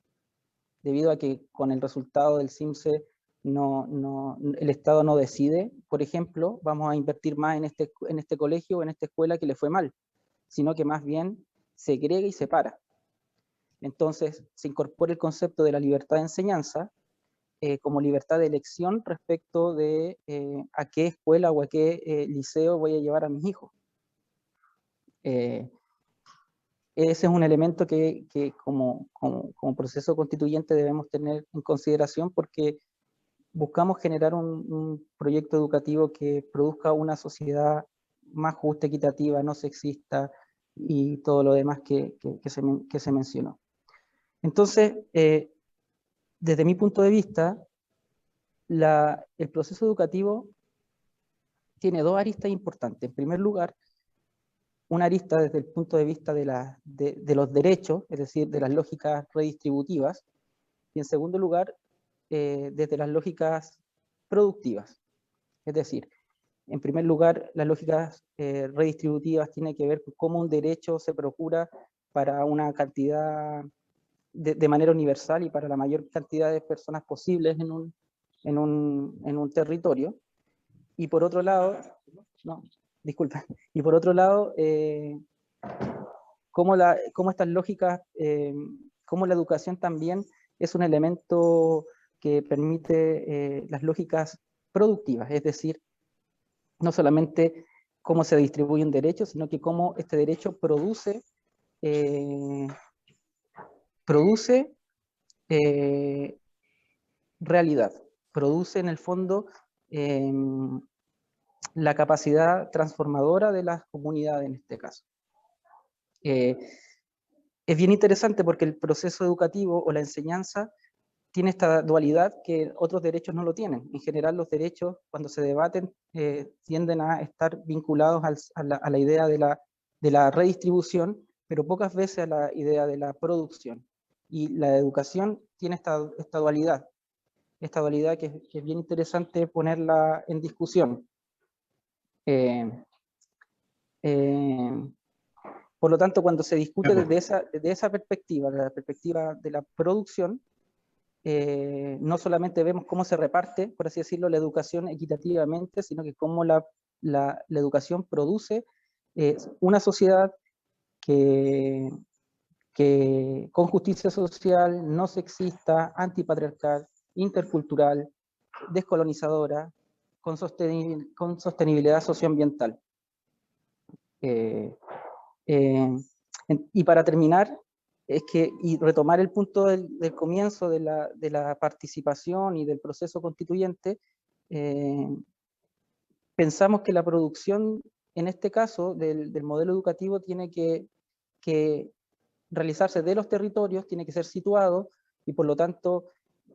debido a que con el resultado del CIMSE el Estado no decide, por ejemplo, vamos a invertir más en este colegio o en esta escuela que le fue mal, sino que más bien segrega y separa. Entonces se incorpora el concepto de la libertad de enseñanza como libertad de elección respecto de a qué escuela o a qué liceo voy a llevar a mis hijos. Ese es un elemento que como proceso constituyente debemos tener en consideración, porque buscamos generar un proyecto educativo que produzca una sociedad más justa, equitativa, no sexista y todo lo demás que se mencionó. Entonces, desde mi punto de vista, el proceso educativo tiene dos aristas importantes. En primer lugar, una arista desde el punto de vista de los derechos, es decir, de las lógicas redistributivas, y en segundo lugar, desde las lógicas productivas. Es decir, en primer lugar, las lógicas redistributivas tienen que ver con cómo un derecho se procura para una cantidad de manera universal y para la mayor cantidad de personas posibles en un territorio. Y por otro lado, y por otro lado, cómo estas lógicas, cómo la educación también es un elemento que permite las lógicas productivas, es decir, no solamente cómo se distribuyen derechos, sino que cómo este derecho produce realidad, produce en el fondo la capacidad transformadora de las comunidades en este caso. Es bien interesante porque el proceso educativo o la enseñanza tiene esta dualidad que otros derechos no lo tienen. En general los derechos, cuando se debaten, tienden a estar vinculados a la idea de la redistribución, pero pocas veces a la idea de la producción. Y la educación tiene esta dualidad que es bien interesante ponerla en discusión. Por lo tanto, cuando se discute desde esa perspectiva, de la perspectiva de la producción, no solamente vemos cómo se reparte, por así decirlo, la educación equitativamente, sino que cómo la educación produce una sociedad con justicia social, no sexista, antipatriarcal, intercultural, descolonizadora, con sostenibilidad socioambiental. Y para terminar, y retomar el punto del comienzo de la participación y del proceso constituyente, pensamos que la producción, en este caso, del modelo educativo tiene que realizarse de los territorios, tiene que ser situado, y por lo tanto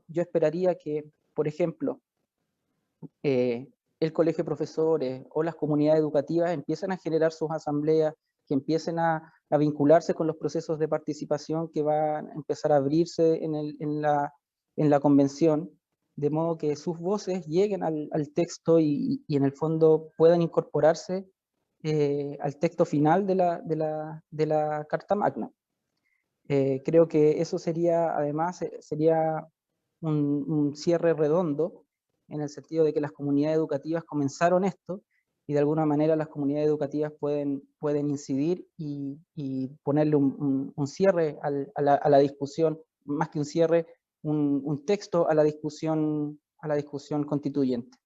yo esperaría que, por ejemplo, el colegio de profesores o las comunidades educativas empiecen a generar sus asambleas, que empiecen a vincularse con los procesos de participación que van a empezar a abrirse en la convención, de modo que sus voces lleguen al texto y en el fondo puedan incorporarse al texto final de la Carta Magna. Creo que eso sería, además, sería un cierre redondo, en el sentido de que las comunidades educativas comenzaron esto, de alguna manera las comunidades educativas pueden incidir y ponerle un cierre a la discusión, más que un cierre, un texto a la discusión constituyente.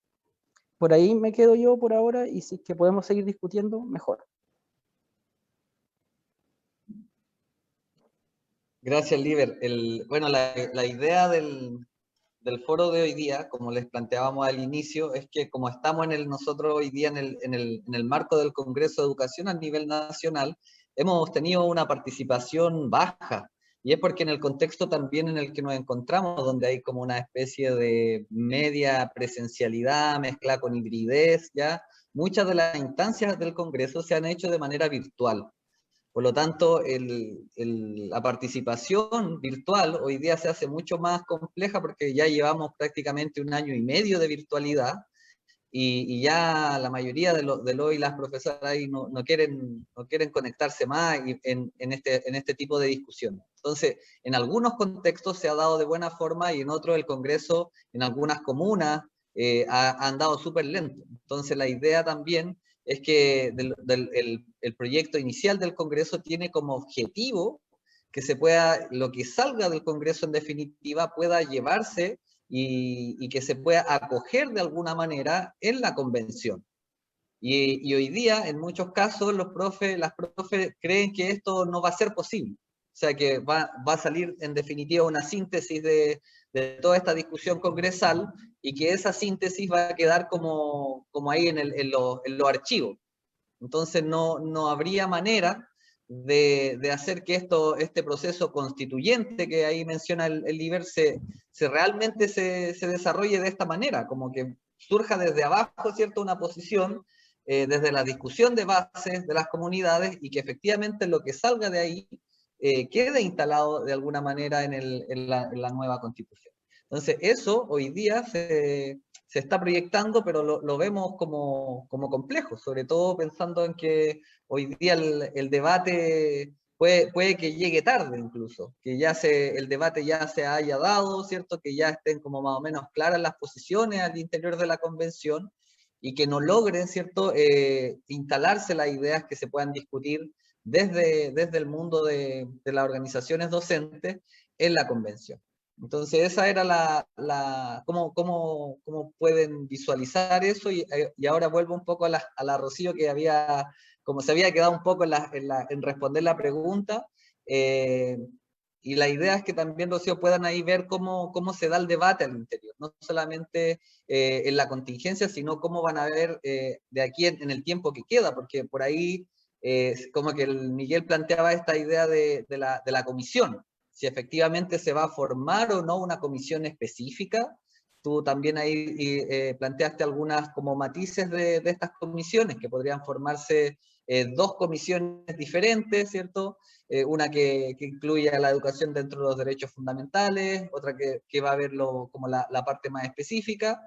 Por ahí me quedo yo por ahora, y si es que podemos seguir discutiendo, mejor. Gracias, Liber. Bueno, la idea del foro de hoy día, como les planteábamos al inicio, es que como estamos nosotros hoy día en el marco del Congreso de Educación a nivel nacional, hemos tenido una participación baja, y es porque en el contexto también en el que nos encontramos, donde hay como una especie de media presencialidad mezclada con hibridez, ya muchas de las instancias del Congreso se han hecho de manera virtual. Por lo tanto, la participación virtual hoy día se hace mucho más compleja porque ya llevamos prácticamente 1 año y medio de virtualidad, y ya la mayoría de los y las profesoras ahí no quieren conectarse más en este tipo de discusión. Entonces, en algunos contextos se ha dado de buena forma, y en otros el Congreso, en algunas comunas, ha andado súper lento. Entonces, la idea también es que el proyecto inicial del Congreso tiene como objetivo que lo que salga del Congreso en definitiva pueda llevarse y que se pueda acoger de alguna manera en la convención. Y hoy día, en muchos casos, las profes creen que esto no va a ser posible. O sea, que va a salir en definitiva una síntesis de toda esta discusión congresal, y que esa síntesis va a quedar como ahí en los archivos. Entonces no habría manera de hacer que este proceso constituyente que ahí menciona el Liber realmente se desarrolle de esta manera, como que surja desde abajo, ¿cierto?, una posición, desde la discusión de bases de las comunidades, y que efectivamente lo que salga de ahí quede instalado de alguna manera en la nueva constitución. Entonces, eso hoy día se está proyectando, pero lo vemos como complejo, sobre todo pensando en que hoy día el debate puede que llegue tarde incluso, que el debate ya se haya dado, ¿cierto?, que ya estén como más o menos claras las posiciones al interior de la convención, y que no logren, ¿cierto?, instalarse las ideas que se puedan discutir desde el mundo de las organizaciones docentes en la convención. Entonces esa era cómo pueden visualizar eso, y ahora vuelvo un poco a la Rocío, que como se había quedado un poco en responder la pregunta, y la idea es que también, Rocío, puedan ahí ver cómo se da el debate al interior, no solamente en la contingencia, sino cómo van a ver de aquí en el tiempo que queda, porque por ahí como que el Miguel planteaba esta idea de la comisión, si efectivamente se va a formar o no una comisión específica. Tú también ahí planteaste algunas como matices de estas comisiones, que podrían formarse 2 comisiones diferentes, ¿cierto? Una que incluya la educación dentro de los derechos fundamentales, otra que va a ver como la parte más específica.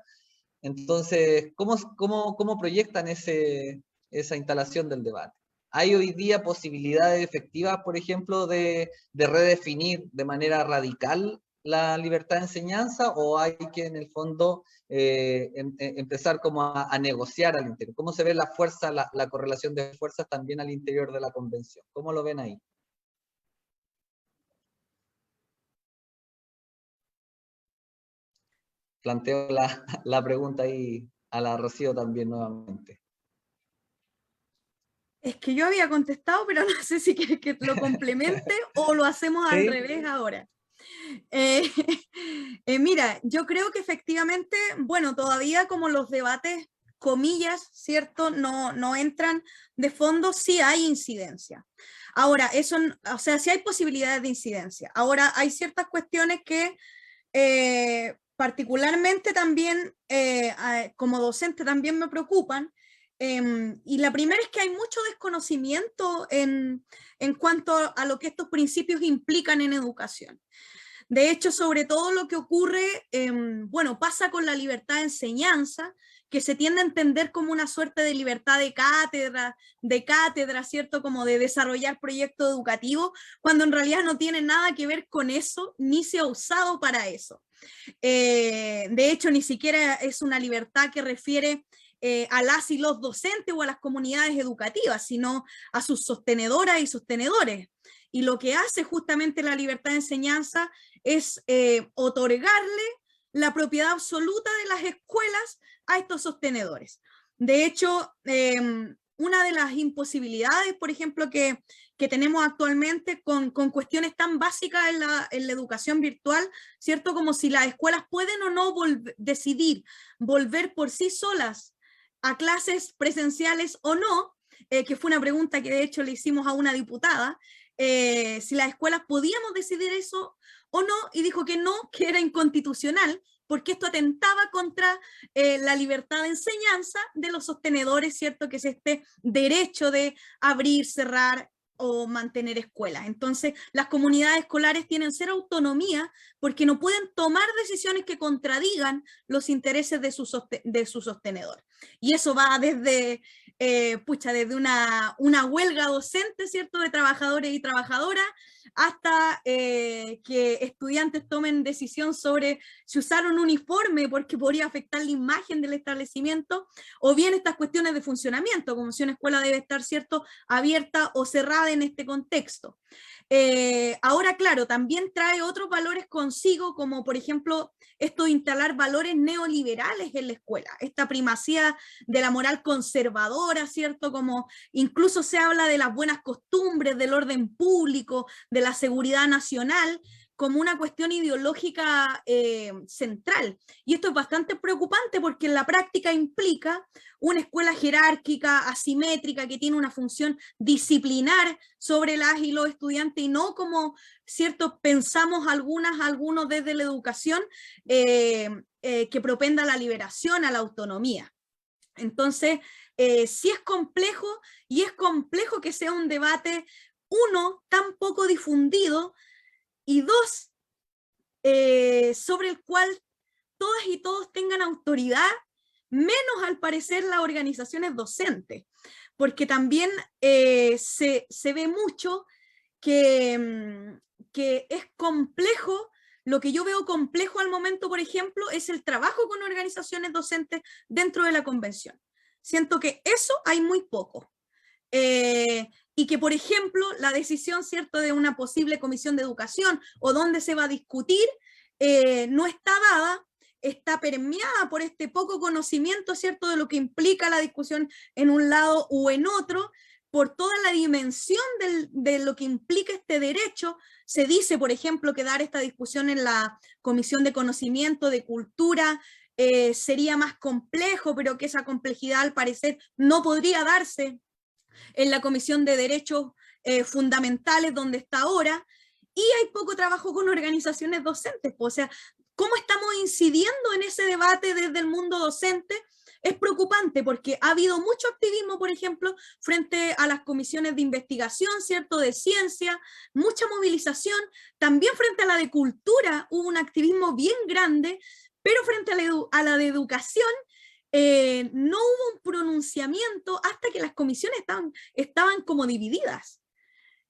Entonces, ¿cómo proyectan esa instalación del debate? ¿Hay hoy día posibilidades efectivas, por ejemplo, de redefinir de manera radical la libertad de enseñanza, o hay que en el fondo empezar como a negociar al interior? ¿Cómo se ve la fuerza, la correlación de fuerzas también al interior de la convención? ¿Cómo lo ven ahí? Planteo la pregunta ahí a la Rocío también nuevamente. Es que yo había contestado, pero no sé si quieres que lo complemente o lo hacemos al revés ahora. Mira, yo creo que efectivamente, bueno, todavía como los debates, comillas, ¿cierto?, no entran de fondo, sí hay incidencia. Ahora, eso, o sea, sí hay posibilidades de incidencia. Ahora, hay ciertas cuestiones que particularmente también como docente también me preocupan, y la primera es que hay mucho desconocimiento en cuanto a lo que estos principios implican en educación. De hecho, sobre todo lo que ocurre, bueno, pasa con la libertad de enseñanza, que se tiende a entender como una suerte de libertad de cátedra, ¿cierto? Como de desarrollar proyectos educativos, cuando en realidad no tiene nada que ver con eso, ni se ha usado para eso. De hecho, ni siquiera es una libertad que refiere a las y los docentes o a las comunidades educativas, sino a sus sostenedoras y sostenedores. Y lo que hace justamente la libertad de enseñanza es otorgarle la propiedad absoluta de las escuelas a estos sostenedores. De hecho, una de las imposibilidades, por ejemplo, que tenemos actualmente con cuestiones tan básicas en la educación virtual, ¿cierto? Como si las escuelas pueden o no decidir volver por sí solas a clases presenciales o no, que fue una pregunta que de hecho le hicimos a una diputada, si las escuelas podíamos decidir eso o no, y dijo que no, que era inconstitucional, porque esto atentaba contra la libertad de enseñanza de los sostenedores, ¿cierto? Que es este derecho de abrir, cerrar o mantener escuelas. Entonces, las comunidades escolares tienen cero autonomía porque no pueden tomar decisiones que contradigan los intereses de su sostenedor. Y eso va desde, desde una huelga docente, ¿cierto?, de trabajadores y trabajadoras, hasta que estudiantes tomen decisión sobre si usar un uniforme porque podría afectar la imagen del establecimiento, o bien estas cuestiones de funcionamiento, como si una escuela debe estar, ¿cierto?, abierta o cerrada en este contexto. Ahora, claro, también trae otros valores consigo, como por ejemplo, esto de instalar valores neoliberales en la escuela, esta primacía de la moral conservadora, ¿cierto? Como incluso se habla de las buenas costumbres, del orden público, de la seguridad nacional, como una cuestión ideológica central. Y esto es bastante preocupante porque en la práctica implica una escuela jerárquica, asimétrica, que tiene una función disciplinar sobre las y los estudiantes, y no como, ¿cierto?, pensamos algunos desde la educación, que propenda a la liberación, a la autonomía. Entonces, sí es complejo, y es complejo que sea un debate, uno, tan poco difundido, y dos, sobre el cual todas y todos tengan autoridad, menos al parecer las organizaciones docentes, porque también se ve mucho que es complejo. Lo que yo veo complejo al momento, por ejemplo, es el trabajo con organizaciones docentes dentro de la convención. Siento que eso hay muy poco. Y que, por ejemplo, la decisión, ¿cierto?, de una posible comisión de educación o dónde se va a discutir, no está dada, está permeada por este poco conocimiento, ¿cierto?, de lo que implica la discusión en un lado o en otro, por toda la dimensión de lo que implica este derecho. Se dice, por ejemplo, que dar esta discusión en la Comisión de Conocimiento, de Cultura, sería más complejo, pero que esa complejidad al parecer no podría darse en la Comisión de Derechos Fundamentales, donde está ahora, y hay poco trabajo con organizaciones docentes. O sea, ¿cómo estamos incidiendo en ese debate desde el mundo docente? Es preocupante porque ha habido mucho activismo, por ejemplo, frente a las comisiones de investigación, ¿cierto?, de ciencia, mucha movilización, también frente a la de cultura hubo un activismo bien grande, pero frente a la de educación, no hubo un pronunciamiento hasta que las comisiones estaban como divididas.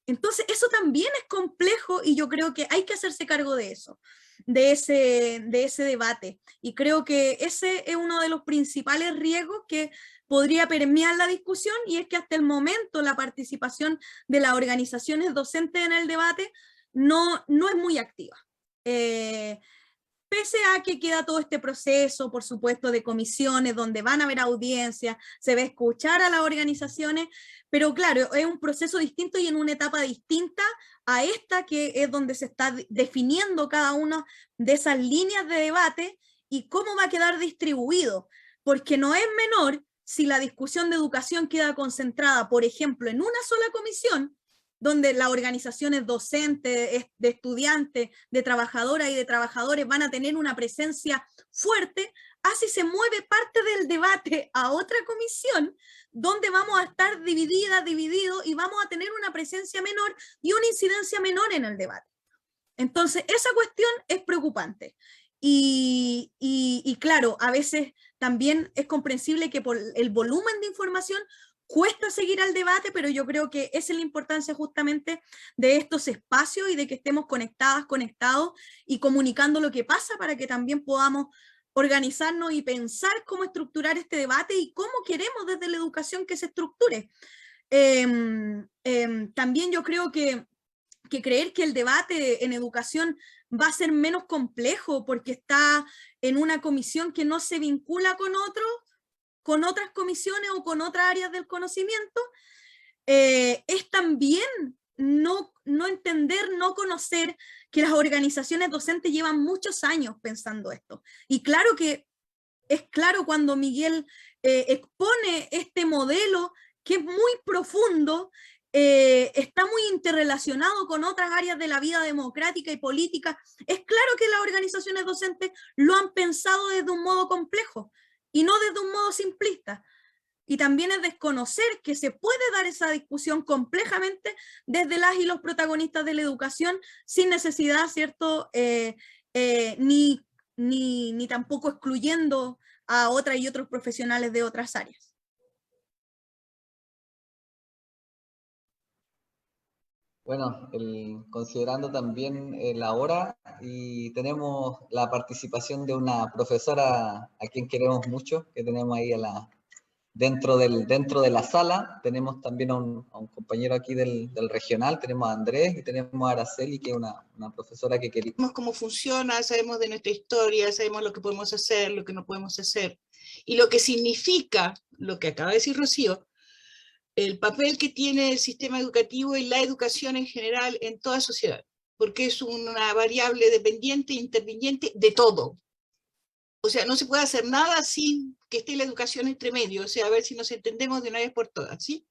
Entonces, eso también es complejo, y yo creo que hay que hacerse cargo de eso, de ese debate. Y creo que ese es uno de los principales riesgos que podría permear la discusión, y es que hasta el momento la participación de las organizaciones docentes en el debate no es muy activa. Pese a que queda todo este proceso, por supuesto, de comisiones donde van a haber audiencias, se va a escuchar a las organizaciones, pero claro, es un proceso distinto y en una etapa distinta a esta, que es donde se está definiendo cada una de esas líneas de debate y cómo va a quedar distribuido, porque no es menor si la discusión de educación queda concentrada, por ejemplo, en una sola comisión, donde las organizaciones docentes, de estudiantes, de trabajadoras y de trabajadores van a tener una presencia fuerte, así se mueve parte del debate a otra comisión, donde vamos a estar divididos, y vamos a tener una presencia menor y una incidencia menor en el debate. Entonces, esa cuestión es preocupante. Y claro, a veces también es comprensible que por el volumen de información cuesta seguir al debate, pero yo creo que esa es la importancia justamente de estos espacios y de que estemos conectados y comunicando lo que pasa, para que también podamos organizarnos y pensar cómo estructurar este debate y cómo queremos desde la educación que se estructure. También yo creo que creer que el debate en educación va a ser menos complejo porque está en una comisión que no se vincula con otras comisiones o con otras áreas del conocimiento, es también no entender, no conocer que las organizaciones docentes llevan muchos años pensando esto. Y claro que es claro cuando Miguel expone este modelo que es muy profundo, está muy interrelacionado con otras áreas de la vida democrática y política. Es claro que las organizaciones docentes lo han pensado desde un modo complejo y no desde un modo simplista. Y también es desconocer que se puede dar esa discusión complejamente desde las y los protagonistas de la educación sin necesidad, ¿cierto? Ni tampoco excluyendo a otras y otros profesionales de otras áreas. Bueno, considerando también la hora, y tenemos la participación de una profesora a quien queremos mucho, que tenemos ahí dentro de la sala. Tenemos también a un compañero aquí del regional, tenemos a Andrés y tenemos a Araceli, que es una profesora que quería. Sabemos cómo funciona, sabemos de nuestra historia, sabemos lo que podemos hacer, lo que no podemos hacer, y lo que significa, lo que acaba de decir Rocío, el papel que tiene el sistema educativo y la educación en general en toda sociedad, porque es una variable dependiente e interviniente de todo. O sea, no se puede hacer nada sin que esté la educación entre medio, o sea, a ver si nos entendemos de una vez por todas, ¿sí?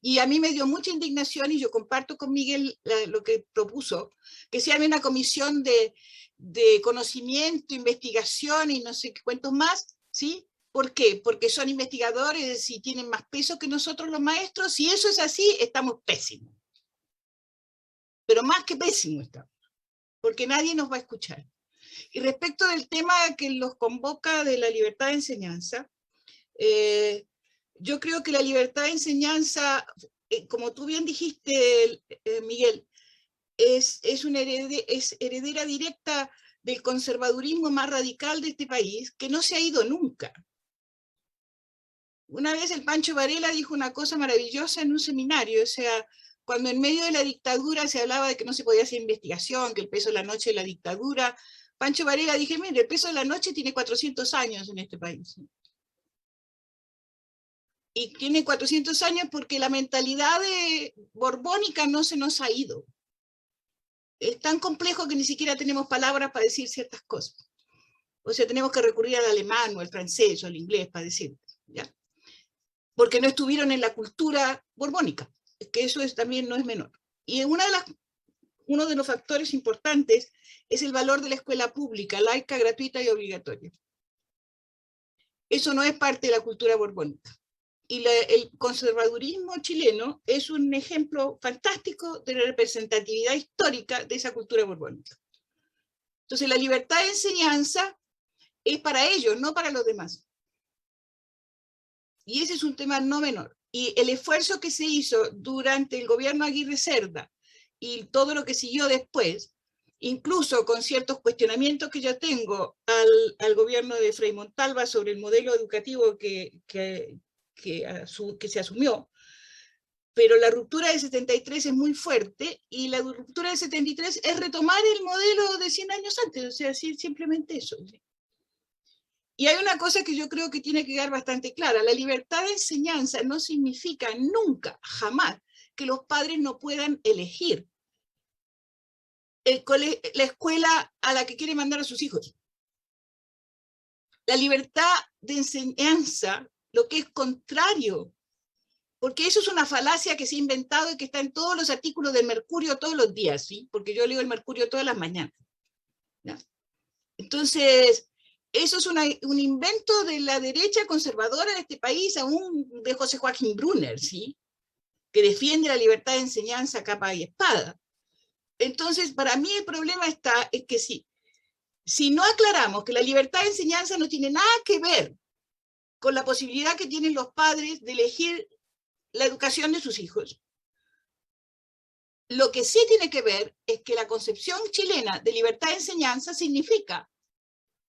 Y a mí me dio mucha indignación, y yo comparto con Miguel lo que propuso, que se arme una comisión de conocimiento, investigación y no sé qué cuentos más, ¿sí? ¿Por qué? Porque son investigadores y tienen más peso que nosotros los maestros. Si eso es así, estamos pésimos. Pero más que pésimos estamos, porque nadie nos va a escuchar. Y respecto del tema que los convoca de la libertad de enseñanza, yo creo que la libertad de enseñanza, como tú bien dijiste, Miguel, es heredera directa del conservadurismo más radical de este país, que no se ha ido nunca. Una vez el Pancho Varela dijo una cosa maravillosa en un seminario, o sea, cuando en medio de la dictadura se hablaba de que no se podía hacer investigación, que el peso de la noche de la dictadura, Pancho Varela dije, mire, el peso de la noche tiene 400 años en este país. Y tiene 400 años porque la mentalidad borbónica no se nos ha ido. Es tan complejo que ni siquiera tenemos palabras para decir ciertas cosas. O sea, tenemos que recurrir al alemán o al francés o al inglés para decir, ¿ya? Porque no estuvieron en la cultura borbónica, que eso también no es menor. Y uno de los factores importantes es el valor de la escuela pública, laica, gratuita y obligatoria. Eso no es parte de la cultura borbónica. Y el conservadurismo chileno es un ejemplo fantástico de la representatividad histórica de esa cultura borbónica. Entonces, la libertad de enseñanza es para ellos, no para los demás. Y ese es un tema no menor. Y el esfuerzo que se hizo durante el gobierno Aguirre Cerda y todo lo que siguió después, incluso con ciertos cuestionamientos que yo tengo al gobierno de Frei Montalva sobre el modelo educativo que se asumió, pero la ruptura del 73 es muy fuerte, y la ruptura del 73 es retomar el modelo de 100 años antes, o sea, simplemente eso. Y hay una cosa que yo creo que tiene que quedar bastante clara: la libertad de enseñanza no significa nunca, jamás, que los padres no puedan elegir la escuela a la que quieren mandar a sus hijos. La libertad de enseñanza, lo que es contrario, porque eso es una falacia que se ha inventado y que está en todos los artículos del Mercurio todos los días, ¿sí? Porque yo leo el Mercurio todas las mañanas, ¿no? Entonces, eso es un invento de la derecha conservadora de este país, aún de José Joaquín Brunner, ¿sí? Que defiende la libertad de enseñanza a capa y espada. Entonces, para mí el problema es que si no aclaramos que la libertad de enseñanza no tiene nada que ver con la posibilidad que tienen los padres de elegir la educación de sus hijos, lo que sí tiene que ver es que la concepción chilena de libertad de enseñanza significa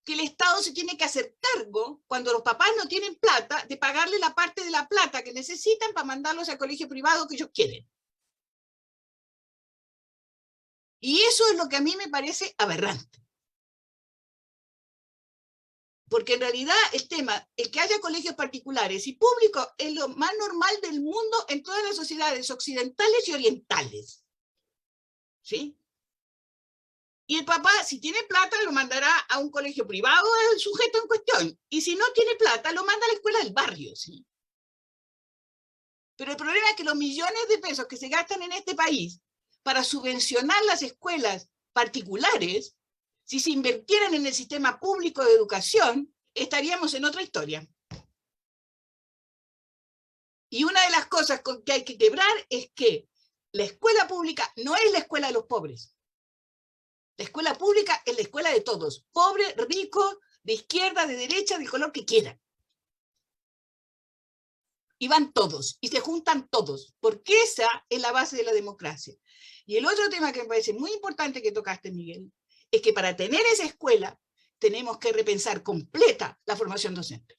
que el Estado se tiene que hacer cargo, cuando los papás no tienen plata, de pagarle la parte de la plata que necesitan para mandarlos al colegio privado que ellos quieren. Y eso es lo que a mí me parece aberrante. Porque en realidad el tema, el que haya colegios particulares y públicos, es lo más normal del mundo en todas las sociedades occidentales y orientales. ¿Sí? Y el papá, si tiene plata, lo mandará a un colegio privado al sujeto en cuestión. Y si no tiene plata, lo manda a la escuela del barrio. ¿Sí? Pero el problema es que los millones de pesos que se gastan en este país para subvencionar las escuelas particulares, si se invirtieran en el sistema público de educación, estaríamos en otra historia. Y una de las cosas que hay que quebrar es que la escuela pública no es la escuela de los pobres. La escuela pública es la escuela de todos, pobre, rico, de izquierda, de derecha, del color que quieran. Y van todos, y se juntan todos, porque esa es la base de la democracia. Y el otro tema que me parece muy importante que tocaste, Miguel, es que para tener esa escuela tenemos que repensar completa la formación docente.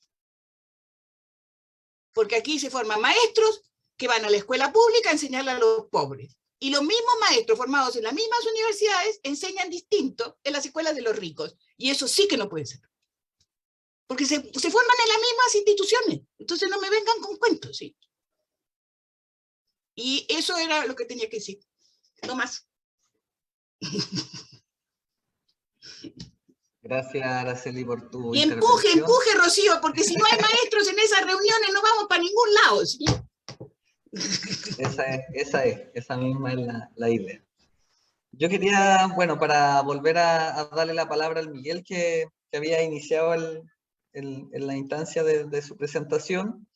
Porque aquí se forman maestros que van a la escuela pública a enseñarle a los pobres. Y los mismos maestros formados en las mismas universidades enseñan distinto en las escuelas de los ricos. Y eso sí que no puede ser. Porque se forman en las mismas instituciones. Entonces no me vengan con cuentos, ¿sí? Y eso era lo que tenía que decir. No más. Gracias, Araceli, por tu Y intervención. empuje, Rocío, porque si no hay maestros en esas reuniones no vamos para ningún lado, ¿sí? Esa misma es la idea. Yo quería, bueno, para volver a darle la palabra al Miguel que había iniciado en la instancia de su presentación.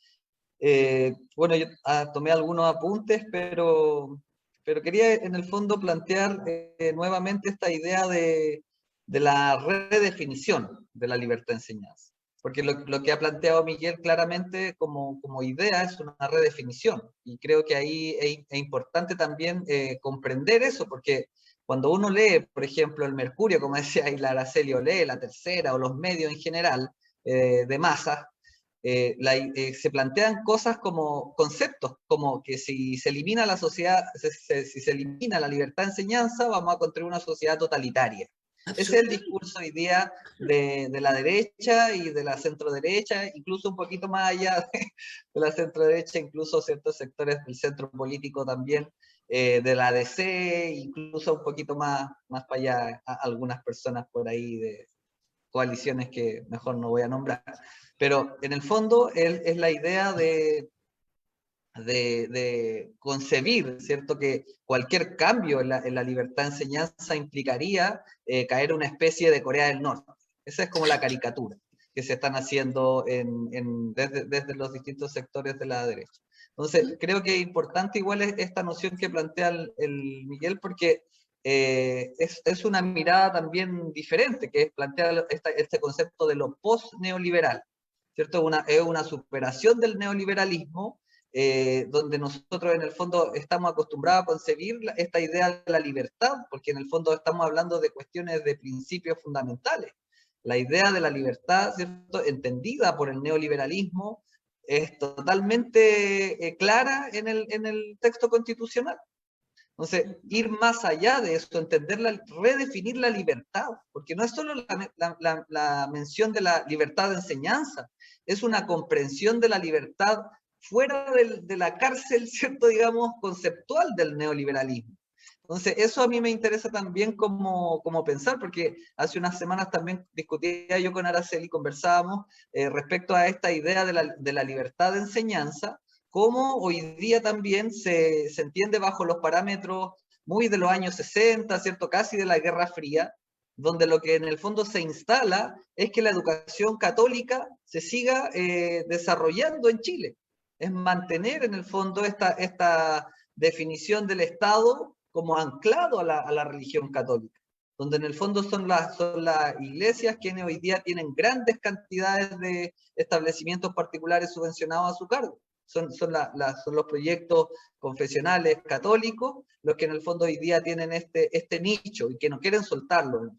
Bueno, yo tomé algunos apuntes, pero quería en el fondo plantear nuevamente esta idea de la redefinición de la libertad de enseñanza. Porque lo que ha planteado Miguel claramente como idea es una redefinición. Y creo que ahí es importante también comprender eso, porque cuando uno lee, por ejemplo, el Mercurio, como decía ahí la Araceli, o lee La Tercera, o los medios en general, de masas, se plantean cosas como conceptos, como que si se elimina la sociedad, si se elimina la libertad de enseñanza, vamos a construir una sociedad totalitaria. Ese es el discurso hoy día de la derecha y de la centro-derecha, incluso un poquito más allá de la centro-derecha, incluso ciertos sectores del centro político también, de la DC, incluso un poquito más para allá, algunas personas por ahí de coaliciones que mejor no voy a nombrar. Pero en el fondo es la idea de concebir, ¿cierto? Que cualquier cambio en la libertad de enseñanza implicaría caer una especie de Corea del Norte. Esa es como la caricatura que se están haciendo desde los distintos sectores de la derecha. Entonces, creo que es importante igual esta noción que plantea el Miguel, porque es una mirada también diferente, que es plantear este concepto de lo post-neoliberal, ¿cierto? Es una superación del neoliberalismo, donde nosotros en el fondo estamos acostumbrados a concebir esta idea de la libertad, porque en el fondo estamos hablando de cuestiones de principios fundamentales. La idea de la libertad, ¿cierto?, entendida por el neoliberalismo, es totalmente clara en el texto constitucional. Entonces, ir más allá de eso, redefinir la libertad, porque no es solo la mención de la libertad de enseñanza, es una comprensión de la libertad fuera de la cárcel, ¿cierto?, digamos, conceptual del neoliberalismo. Entonces, eso a mí me interesa también como pensar, porque hace unas semanas también discutía yo con Araceli, conversábamos respecto a esta idea de la libertad de enseñanza, cómo hoy día también se entiende bajo los parámetros muy de los años 60, ¿cierto?, casi de la Guerra Fría, donde lo que en el fondo se instala es que la educación católica se siga desarrollando en Chile. Es mantener en el fondo esta definición del Estado como anclado a la religión católica, donde en el fondo son las iglesias quienes hoy día tienen grandes cantidades de establecimientos particulares subvencionados a su cargo. Son los proyectos confesionales católicos los que en el fondo hoy día tienen este nicho y que no quieren soltarlo.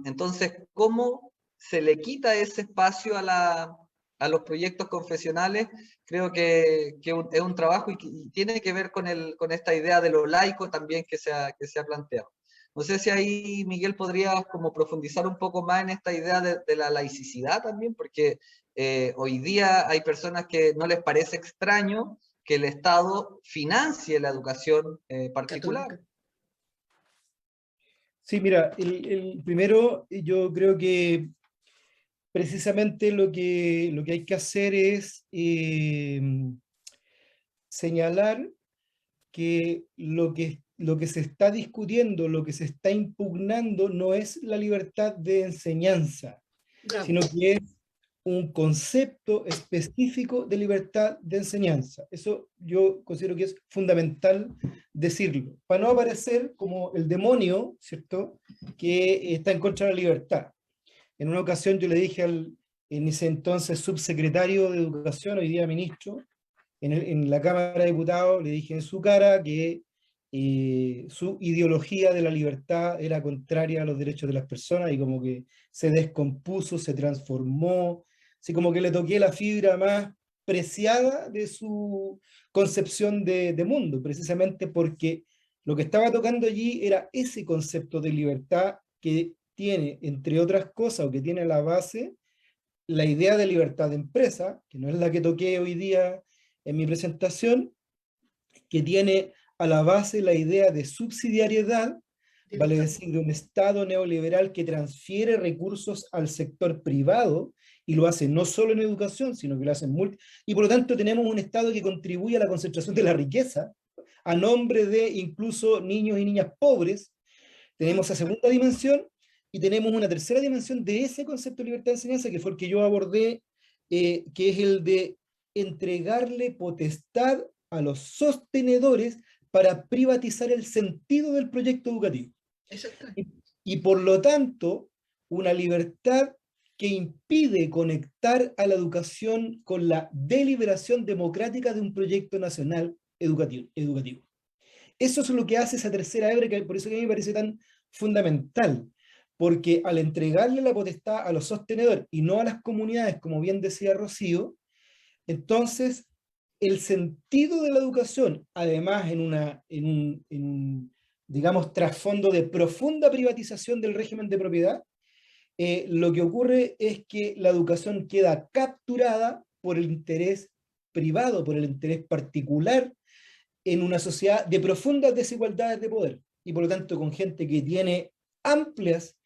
Entonces, ¿cómo se le quita ese espacio a los proyectos confesionales, creo que es un trabajo y tiene que ver con esta idea de lo laico también que se ha planteado. No sé si ahí, Miguel, podrías como profundizar un poco más en esta idea de la laicidad también, porque hoy día hay personas que no les parece extraño que el Estado financie la educación particular. Católica. Sí, mira, el primero, yo creo que precisamente lo que hay que hacer es señalar que lo que se está discutiendo, lo que se está impugnando, no es la libertad de enseñanza, Bravo. sino que es un concepto específico de libertad de enseñanza. Eso yo considero que es fundamental decirlo, para no aparecer como el demonio, ¿cierto?, que está en contra de la libertad. En una ocasión yo le dije en ese entonces subsecretario de Educación, hoy día ministro, en la Cámara de Diputados, le dije en su cara que su ideología de la libertad era contraria a los derechos de las personas y como que se descompuso, se transformó, así como que le toqué la fibra más preciada de su concepción de mundo, precisamente porque lo que estaba tocando allí era ese concepto de libertad que tiene, entre otras cosas, o que tiene a la base la idea de libertad de empresa, que no es la que toqué hoy día en mi presentación, que tiene a la base la idea de subsidiariedad, vale decir, de un Estado neoliberal que transfiere recursos al sector privado, y lo hace no solo en educación, sino que lo hace en y por lo tanto tenemos un Estado que contribuye a la concentración de la riqueza, a nombre de incluso niños y niñas pobres. Tenemos esa segunda dimensión, y tenemos una tercera dimensión de ese concepto de libertad de enseñanza, que fue el que yo abordé, que es el de entregarle potestad a los sostenedores para privatizar el sentido del proyecto educativo. Y por lo tanto, una libertad que impide conectar a la educación con la deliberación democrática de un proyecto nacional educativo. Eso es lo que hace esa tercera hebra, que por eso que a mí me parece tan fundamental, porque al entregarle la potestad a los sostenedores y no a las comunidades, como bien decía Rocío, entonces el sentido de la educación, además en un, digamos, trasfondo de profunda privatización del régimen de propiedad, lo que ocurre es que la educación queda capturada por el interés privado, por el interés particular, en una sociedad de profundas desigualdades de poder, y por lo tanto con gente que tiene amplias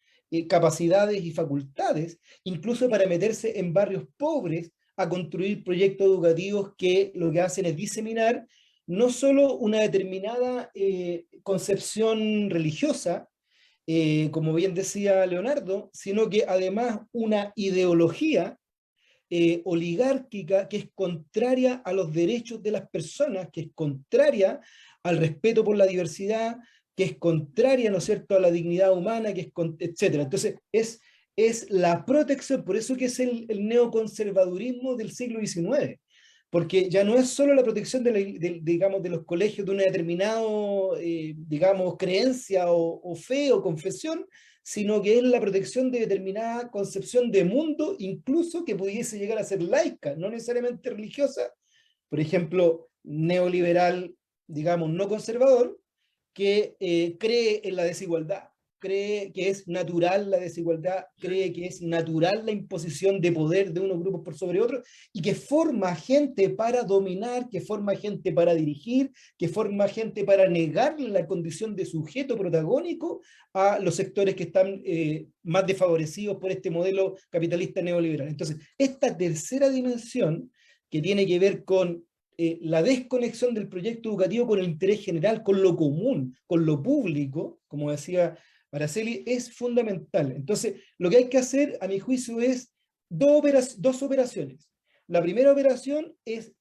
capacidades y facultades, incluso para meterse en barrios pobres a construir proyectos educativos que lo que hacen es diseminar no solo una determinada concepción religiosa, como bien decía Leonardo, sino que además una ideología oligárquica que es contraria a los derechos de las personas, que es contraria al respeto por la diversidad, que es contraria, ¿no es cierto?, a la dignidad humana, que es etcétera. Entonces, es la protección, por eso que es el neoconservadurismo del siglo XIX, porque ya no es solo la protección digamos, de los colegios de una determinada, digamos, creencia o fe o confesión, sino que es la protección de determinada concepción de mundo, incluso que pudiese llegar a ser laica, no necesariamente religiosa, por ejemplo, neoliberal, digamos, no conservador, que cree en la desigualdad, cree que es natural la desigualdad, cree que es natural la imposición de poder de unos grupos por sobre otros, y que forma gente para dominar, que forma gente para dirigir, que forma gente para negarle la condición de sujeto protagónico a los sectores que están más desfavorecidos por este modelo capitalista neoliberal. Entonces, esta tercera dimensión, que tiene que ver con la desconexión del proyecto educativo con el interés general, con lo común, con lo público, como decía Araceli, es fundamental. Entonces, lo que hay que hacer, a mi juicio, es dos operaciones. La primera operación es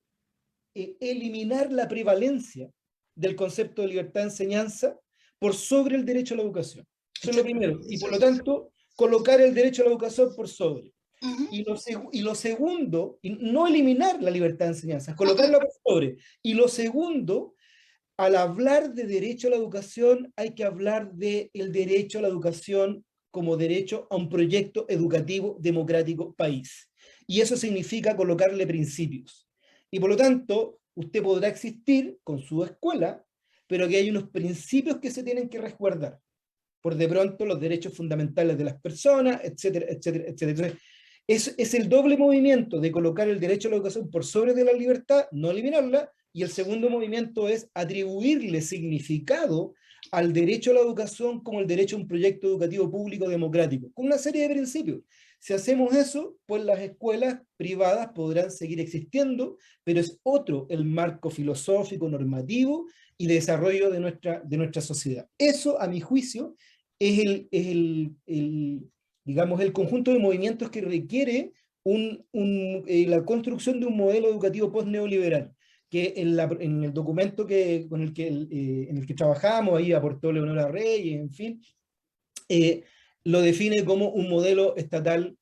eliminar la prevalencia del concepto de libertad de enseñanza por sobre el derecho a la educación. Eso es lo primero. Y por lo tanto, colocar el derecho a la educación por sobre. Y lo segundo, y no eliminar la libertad de enseñanza, colocarla por sobre. Y lo segundo, al hablar de derecho a la educación, hay que hablar del derecho a la educación como derecho a un proyecto educativo democrático país. Y eso significa colocarle principios. Y por lo tanto, usted podrá existir con su escuela, pero que hay unos principios que se tienen que resguardar. Por de pronto, los derechos fundamentales de las personas, etcétera, etcétera, etcétera. Entonces, es el doble movimiento de colocar el derecho a la educación por sobre de la libertad, no eliminarla, y el segundo movimiento es atribuirle significado al derecho a la educación como el derecho a un proyecto educativo público democrático, con una serie de principios. Si hacemos eso, pues las escuelas privadas podrán seguir existiendo, pero es otro el marco filosófico, normativo y de desarrollo de nuestra sociedad. Eso, a mi juicio, es digamos, el conjunto de movimientos que requiere la construcción de un modelo educativo post-neoliberal, que en el documento en el que trabajamos, ahí aportó Leonora Reyes, en fin, lo define como un modelo estatal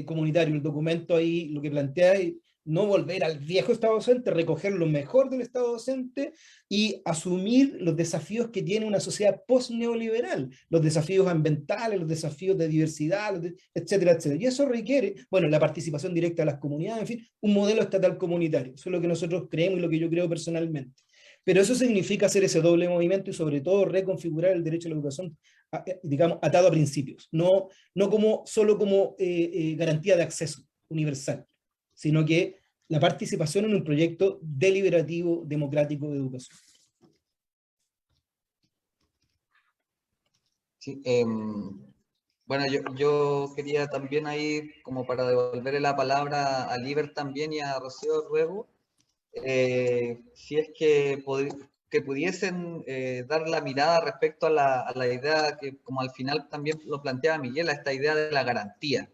comunitario. El documento ahí lo que plantea es no volver al viejo Estado docente, recoger lo mejor del Estado docente y asumir los desafíos que tiene una sociedad post-neoliberal, los desafíos ambientales, los desafíos de diversidad, etcétera, etcétera. Y eso requiere, bueno, la participación directa de las comunidades, en fin, un modelo estatal comunitario. Eso es lo que nosotros creemos y lo que yo creo personalmente. Pero eso significa hacer ese doble movimiento y sobre todo reconfigurar el derecho a la educación, digamos, atado a principios, no solo como garantía de acceso universal, sino que la participación en un proyecto deliberativo, democrático de educación. Sí, bueno, yo quería también ahí, como para devolverle la palabra a Liber también y a Rocío Ruego, si es que pudiesen dar la mirada respecto a la idea que, como al final también lo planteaba Miguel, a esta idea de la garantía,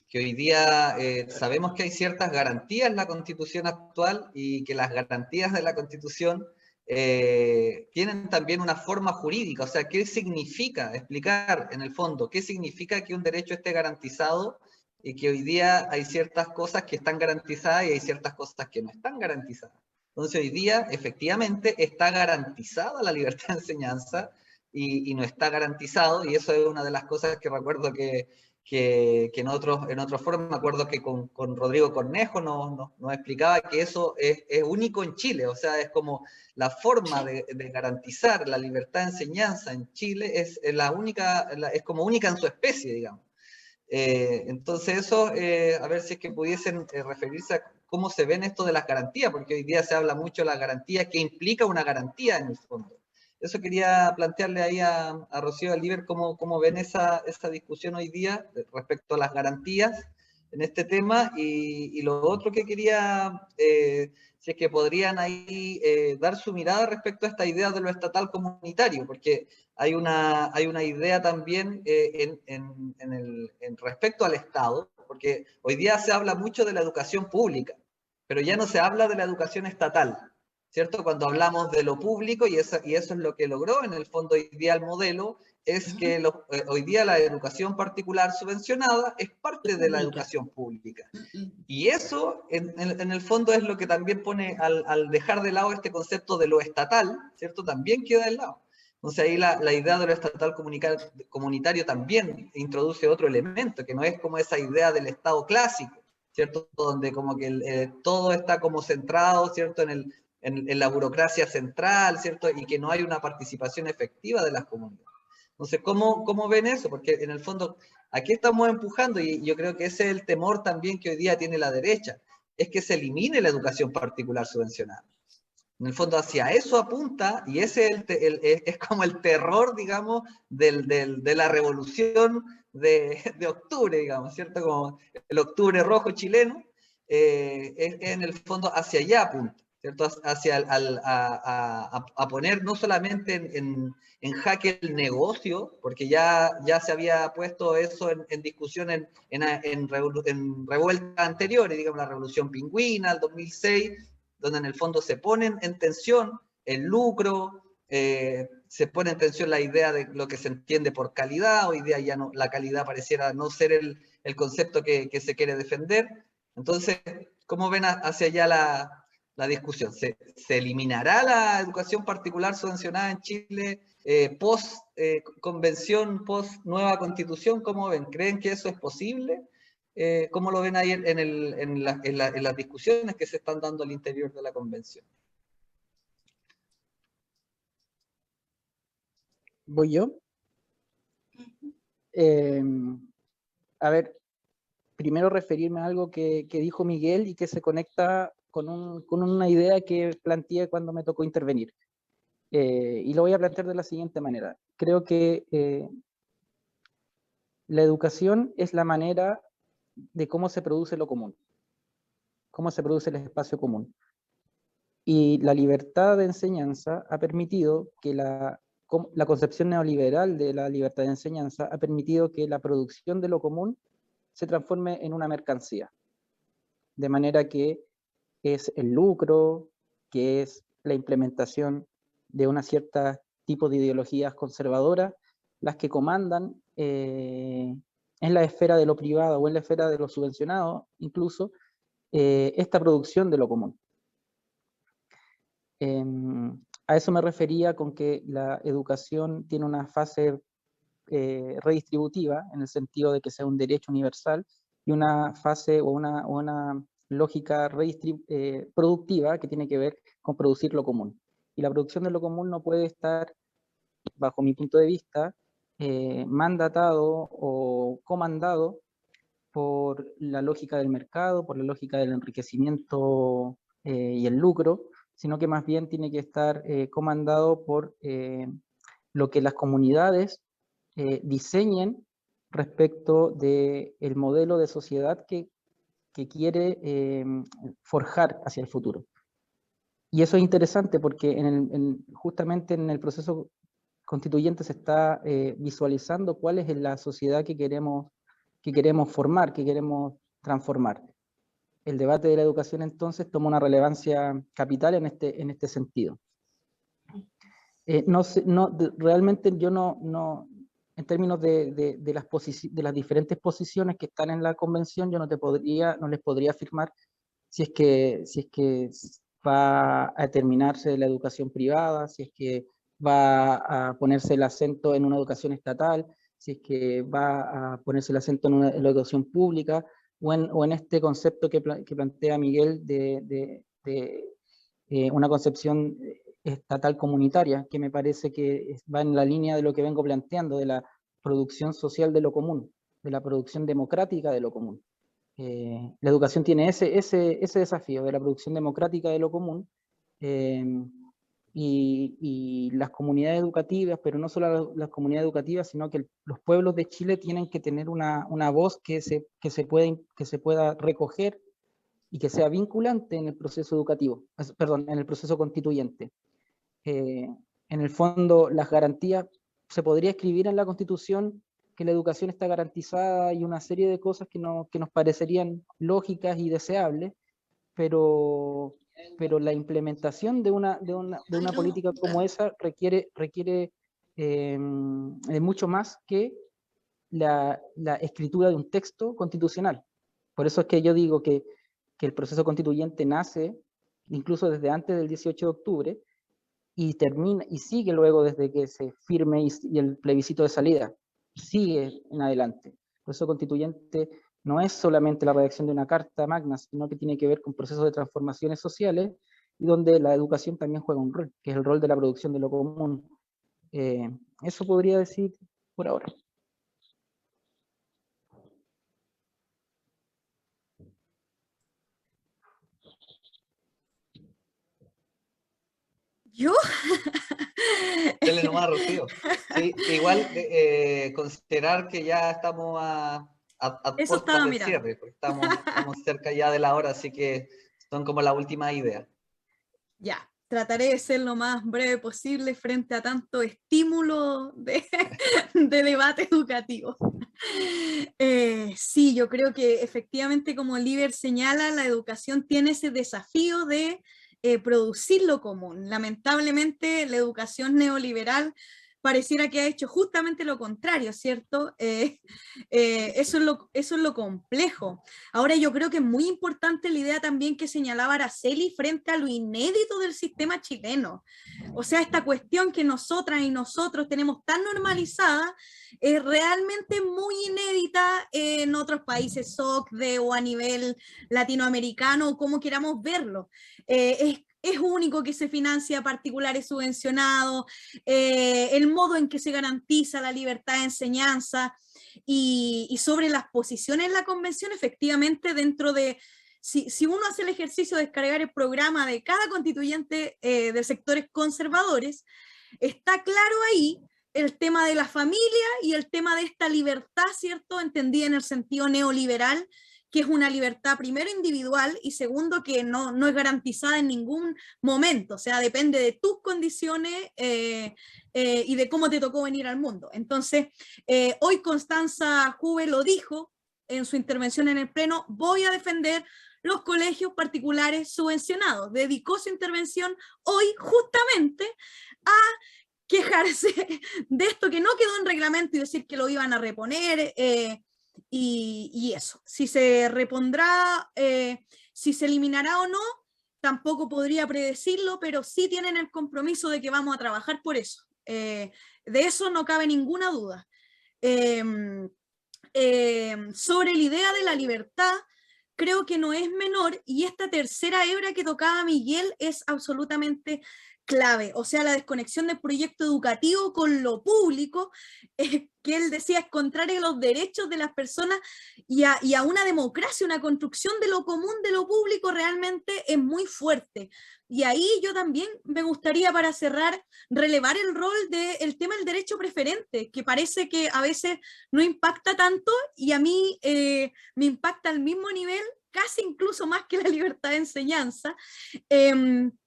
que hoy día sabemos que hay ciertas garantías en la Constitución actual y que las garantías de la Constitución tienen también una forma jurídica, o sea, ¿qué significa? Explicar en el fondo, ¿qué significa que un derecho esté garantizado y que hoy día hay ciertas cosas que están garantizadas y hay ciertas cosas que no están garantizadas? Entonces hoy día efectivamente está garantizada la libertad de enseñanza y no está garantizado, y eso es una de las cosas que recuerdo que en otros foros, me acuerdo que con Rodrigo Cornejo nos explicaba que eso es único en Chile, o sea, es como la forma de garantizar la libertad de enseñanza en Chile es como única en su especie, digamos. Entonces eso, a ver si es que pudiesen referirse a cómo se ven esto de las garantías, porque hoy día se habla mucho de la garantía, que implica una garantía en el fondo. Eso quería plantearle ahí a Rocío Aliber, cómo ven esa discusión hoy día respecto a las garantías en este tema, y lo otro que quería, si es que podrían ahí dar su mirada respecto a esta idea de lo estatal comunitario, porque hay una idea también en respecto al Estado, porque hoy día se habla mucho de la educación pública, pero ya no se habla de la educación estatal, ¿cierto? Cuando hablamos de lo público, y eso es lo que logró en el fondo hoy día el modelo, es que hoy día la educación particular subvencionada es parte de la educación pública. Y eso, en el fondo, es lo que también pone, al dejar de lado este concepto de lo estatal, ¿cierto? También queda de lado. Entonces ahí la idea de lo estatal comunitario también introduce otro elemento, que no es como esa idea del Estado clásico, ¿cierto? Donde como que todo está como centrado, ¿cierto? En la burocracia central, ¿cierto? Y que no hay una participación efectiva de las comunidades. Entonces, ¿cómo ven eso? Porque en el fondo, aquí estamos empujando, y yo creo que ese es el temor también que hoy día tiene la derecha, es que se elimine la educación particular subvencionada. En el fondo, hacia eso apunta, y ese es como el terror, digamos, de la revolución de octubre, digamos, ¿cierto? Como el octubre rojo chileno, es en el fondo hacia allá apunta, ¿cierto? Hacia a poner no solamente en jaque el negocio, porque ya se había puesto eso en discusión en revueltas anteriores, digamos, la Revolución Pingüina, el 2006, donde en el fondo se ponen en tensión el lucro, se pone en tensión la idea de lo que se entiende por calidad. Hoy día ya no, la calidad pareciera no ser el concepto que se quiere defender. Entonces, ¿cómo ven hacia allá la discusión. ¿Se eliminará la educación particular subvencionada en Chile post convención, post nueva constitución? ¿Cómo ven? ¿Creen que eso es posible? ¿Cómo lo ven ahí en las discusiones que se están dando al interior de la convención? ¿Voy yo? A ver, primero referirme a algo que dijo Miguel y que se conecta con una idea que planteé cuando me tocó intervenir. Y lo voy a plantear de la siguiente manera. Creo que la educación es la manera de cómo se produce lo común, cómo se produce el espacio común. Y la libertad de enseñanza ha permitido que la concepción neoliberal de la libertad de enseñanza ha permitido que la producción de lo común se transforme en una mercancía. De manera que es el lucro, que es la implementación de una cierta tipo de ideologías conservadoras, las que comandan en la esfera de lo privado o en la esfera de lo subvencionado, incluso, esta producción de lo común. A eso me refería con que la educación tiene una fase redistributiva, en el sentido de que sea un derecho universal, y una fase o una lógica productiva que tiene que ver con producir lo común. Y la producción de lo común no puede estar, bajo mi punto de vista, mandatado o comandado por la lógica del mercado, por la lógica del enriquecimiento y el lucro, sino que más bien tiene que estar comandado por lo que las comunidades diseñen respecto del modelo de sociedad que quiere forjar hacia el futuro. Y eso es interesante porque justamente en el proceso constituyente se está visualizando cuál es la sociedad que queremos formar, que queremos transformar. El debate de la educación entonces toma una relevancia capital en este sentido. Realmente yo no, en términos de las diferentes posiciones que están en la convención, yo no les podría afirmar si es que va a terminarse la educación privada, si es que va a ponerse el acento en una educación estatal, si es que va a ponerse el acento en la educación pública, o en este concepto que plantea Miguel de una concepción estatal comunitaria, que me parece que va en la línea de lo que vengo planteando, de la producción social de lo común, de la producción democrática de lo común. La educación tiene ese desafío de la producción democrática de lo común, y las comunidades educativas, pero no solo las comunidades educativas, sino que los pueblos de Chile tienen que tener una voz que se pueda recoger y que sea vinculante en el proceso educativo, perdón, en el proceso constituyente. En el fondo, las garantías, se podría escribir en la Constitución que la educación está garantizada y una serie de cosas que nos parecerían lógicas y deseables, pero la implementación de una política como esa requiere mucho más que la escritura de un texto constitucional. Por eso es que yo digo que el proceso constituyente nace incluso desde antes del 18 de octubre y termina y sigue luego desde que se firme y el plebiscito de salida, sigue en adelante. El proceso constituyente no es solamente la redacción de una carta magna, sino que tiene que ver con procesos de transformaciones sociales y donde la educación también juega un rol, que es el rol de la producción de lo común. Eso podría decir por ahora. ¿Yo? Dele nomás, Rocío. Sí, igual considerar que ya estamos a puertas del cierre, porque estamos cerca ya de la hora, así que son como la última idea. Ya, trataré de ser lo más breve posible frente a tanto estímulo de debate educativo. Sí, yo creo que efectivamente, como Líber señala, la educación tiene ese desafío de producir lo común. Lamentablemente, la educación neoliberal pareciera que ha hecho justamente lo contrario, ¿cierto? Eso es lo complejo. Ahora yo creo que es muy importante la idea también que señalaba Araceli frente a lo inédito del sistema chileno. O sea, esta cuestión que nosotras y nosotros tenemos tan normalizada es realmente muy inédita en otros países OCDE o a nivel latinoamericano, o como queramos verlo. Es único que se financia particulares subvencionados, el modo en que se garantiza la libertad de enseñanza y sobre las posiciones en la convención, efectivamente dentro de, si uno hace el ejercicio de descargar el programa de cada constituyente de sectores conservadores, está claro ahí el tema de la familia y el tema de esta libertad, ¿cierto? Entendida en el sentido neoliberal, que es una libertad primero individual y segundo que no es garantizada en ningún momento, o sea, depende de tus condiciones y de cómo te tocó venir al mundo. Entonces, hoy Constanza Juve lo dijo en su intervención en el Pleno, voy a defender los colegios particulares subvencionados. Dedicó su intervención hoy justamente a quejarse de esto que no quedó en reglamento y decir que lo iban a reponer, y eso, si se repondrá, si se eliminará o no, tampoco podría predecirlo, pero sí tienen el compromiso de que vamos a trabajar por eso. De eso no cabe ninguna duda. Sobre la idea de la libertad, creo que no es menor, y esta tercera hebra que tocaba Miguel es absolutamente clave, o sea, la desconexión del proyecto educativo con lo público, que él decía es contrario a los derechos de las personas y a una democracia, una construcción de lo común, de lo público, realmente es muy fuerte. Y ahí yo también me gustaría, para cerrar, relevar el rol del tema del derecho preferente, que parece que a veces no impacta tanto, y a mí me impacta al mismo nivel, casi incluso más que la libertad de enseñanza,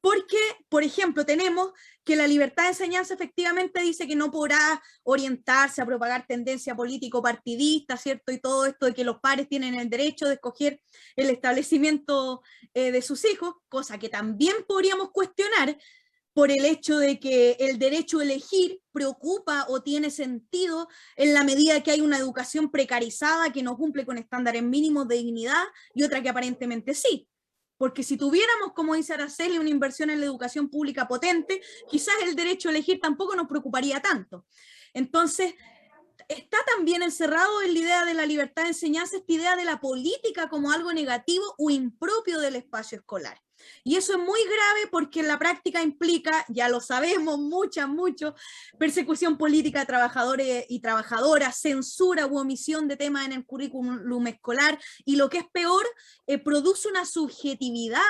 porque, por ejemplo, tenemos que la libertad de enseñanza efectivamente dice que no podrá orientarse a propagar tendencia político-partidista, ¿cierto? Y todo esto de que los padres tienen el derecho de escoger el establecimiento de sus hijos, cosa que también podríamos cuestionar por el hecho de que el derecho a elegir preocupa o tiene sentido en la medida que hay una educación precarizada que no cumple con estándares mínimos de dignidad y otra que aparentemente sí. Porque si tuviéramos, como dice Araceli, una inversión en la educación pública potente, quizás el derecho a elegir tampoco nos preocuparía tanto. Entonces, está también encerrado en la idea de la libertad de enseñanza, esta idea de la política como algo negativo o impropio del espacio escolar. Y eso es muy grave porque en la práctica implica, ya lo sabemos, mucho, persecución política de trabajadores y trabajadoras, censura u omisión de temas en el currículum escolar, y lo que es peor, produce una subjetividad,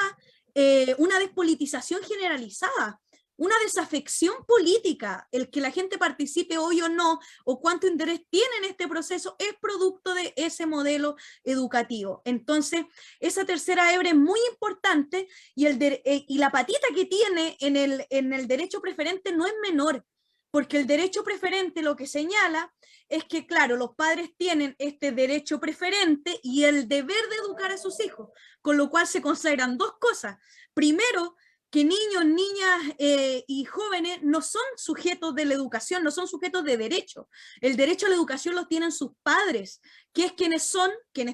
una despolitización generalizada, una desafección política. El que la gente participe hoy o no, o cuánto interés tiene en este proceso, es producto de ese modelo educativo. Entonces, esa tercera hebra es muy importante, y la patita que tiene en el derecho preferente no es menor, porque el derecho preferente lo que señala es que, claro, los padres tienen este derecho preferente y el deber de educar a sus hijos, con lo cual se consagran dos cosas. Primero, que niños, niñas y jóvenes no son sujetos de la educación, no son sujetos de derecho. El derecho a la educación los tienen sus padres, que es quienes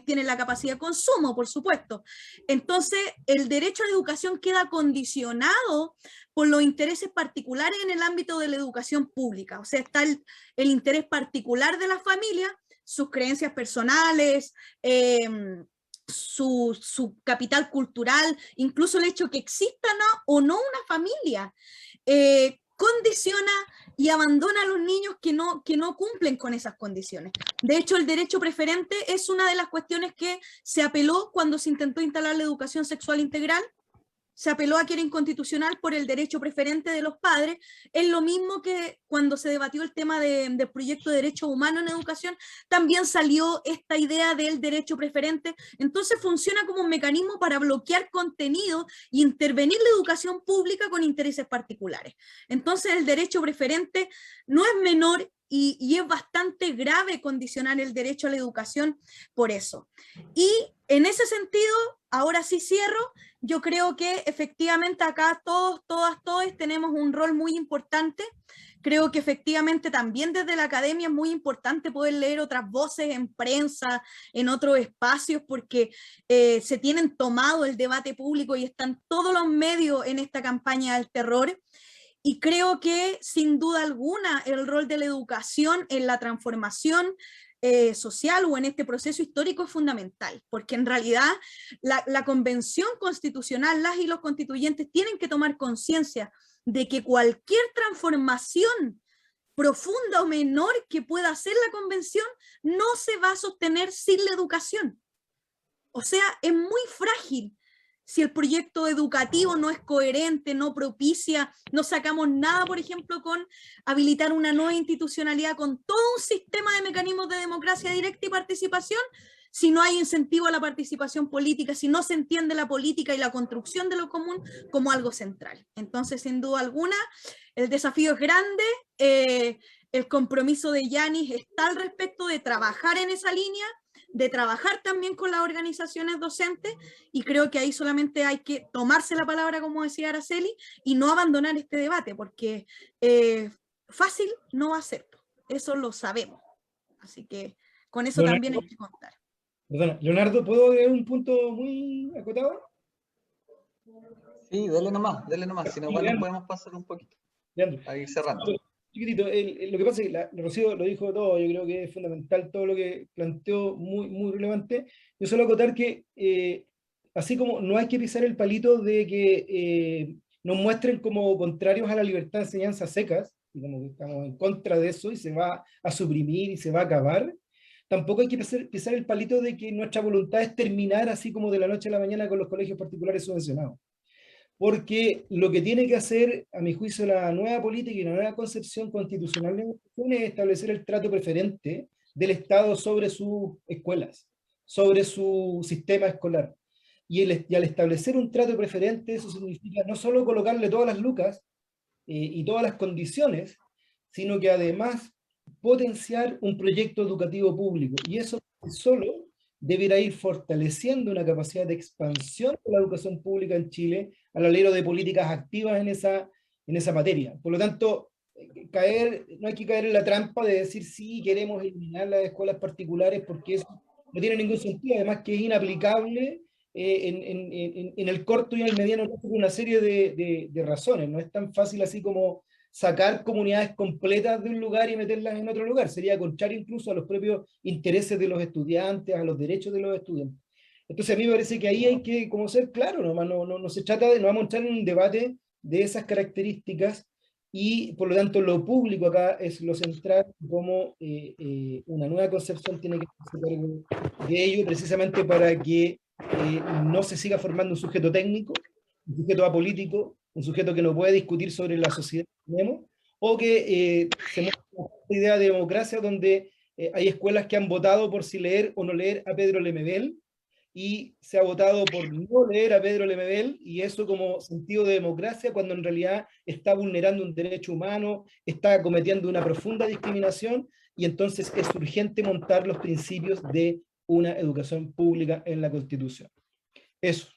tienen la capacidad de consumo, por supuesto. Entonces, el derecho a la educación queda condicionado por los intereses particulares en el ámbito de la educación pública. O sea, está el interés particular de la familia, sus creencias personales, su capital cultural, incluso el hecho que exista o no una familia, condiciona y abandona a los niños que no cumplen con esas condiciones. De hecho, el derecho preferente es una de las cuestiones que se apeló cuando se intentó instalar la educación sexual integral. Se apeló a que era inconstitucional por el derecho preferente de los padres. Es lo mismo que cuando se debatió el tema del proyecto de derechos humanos en educación, también salió esta idea del derecho preferente. Entonces funciona como un mecanismo para bloquear contenido e intervenir la educación pública con intereses particulares. Entonces el derecho preferente no es menor, y es bastante grave condicionar el derecho a la educación por eso. Y en ese sentido, ahora sí cierro, yo creo que efectivamente acá todos tenemos un rol muy importante Creo que efectivamente también desde la academia es muy importante poder leer otras voces en prensa, en otros espacios, porque se tienen tomado el debate público y están todos los medios en esta campaña del terror. Y creo que sin duda alguna el rol de la educación en la transformación social o en este proceso histórico es fundamental, porque en realidad la convención constitucional, las y los constituyentes tienen que tomar conciencia de que cualquier transformación profunda o menor que pueda hacer la convención no se va a sostener sin la educación. O sea, es muy frágil. Si el proyecto educativo no es coherente, no propicia, no sacamos nada, por ejemplo, con habilitar una nueva institucionalidad con todo un sistema de mecanismos de democracia directa y participación, si no hay incentivo a la participación política, si no se entiende la política y la construcción de lo común como algo central. Entonces, sin duda alguna, el desafío es grande, el compromiso de Yanis está al respecto de trabajar en esa línea, de trabajar también con las organizaciones docentes, y creo que ahí solamente hay que tomarse la palabra, como decía Araceli, y no abandonar este debate, porque fácil no va a ser, eso lo sabemos. Así que con eso Leonardo, también hay que contar. Perdona, Leonardo, ¿puedo agregar un punto muy acotado? Sí, dele nomás, si no, igual nos podemos pasar un poquito Leandro. para ir cerrando. Chiquitito, lo que pasa es que Rocío lo dijo todo, yo creo que es fundamental todo lo que planteó, muy, muy relevante. Yo solo acotar que, así como no hay que pisar el palito de que nos muestren como contrarios a la libertad de enseñanza secas, y como que estamos en contra de eso y se va a suprimir y se va a acabar, tampoco hay que pisar el palito de que nuestra voluntad es terminar así como de la noche a la mañana con los colegios particulares subvencionados. Porque lo que tiene que hacer, a mi juicio, la nueva política y la nueva concepción constitucional de educación es establecer el trato preferente del Estado sobre sus escuelas, sobre su sistema escolar. Y al establecer un trato preferente, eso significa no solo colocarle todas las lucas y todas las condiciones, sino que además potenciar un proyecto educativo público. Y eso solo deberá ir fortaleciendo una capacidad de expansión de la educación pública en Chile al alero de políticas activas en esa materia. Por lo tanto, no hay que caer en la trampa de decir sí, queremos eliminar las escuelas particulares, porque eso no tiene ningún sentido, además que es inaplicable en el corto y en el mediano plazo por una serie de razones. No es tan fácil así como sacar comunidades completas de un lugar y meterlas en otro lugar. Sería contrario incluso a los propios intereses de los estudiantes, a los derechos de los estudiantes. Entonces a mí me parece que ahí hay que como ser claro, no se trata de, no vamos a entrar en un debate de esas características, y por lo tanto lo público acá es lo central, como una nueva concepción tiene que hacerse cargo de ello, precisamente para que no se siga formando un sujeto técnico, un sujeto apolítico, un sujeto que no puede discutir sobre la sociedad que tenemos, o que se muestra una idea de democracia donde hay escuelas que han votado por si leer o no leer a Pedro Lemebel, y se ha votado por no leer a Pedro Lemebel, y eso como sentido de democracia, cuando en realidad está vulnerando un derecho humano, está cometiendo una profunda discriminación, y entonces es urgente montar los principios de una educación pública en la Constitución. Eso.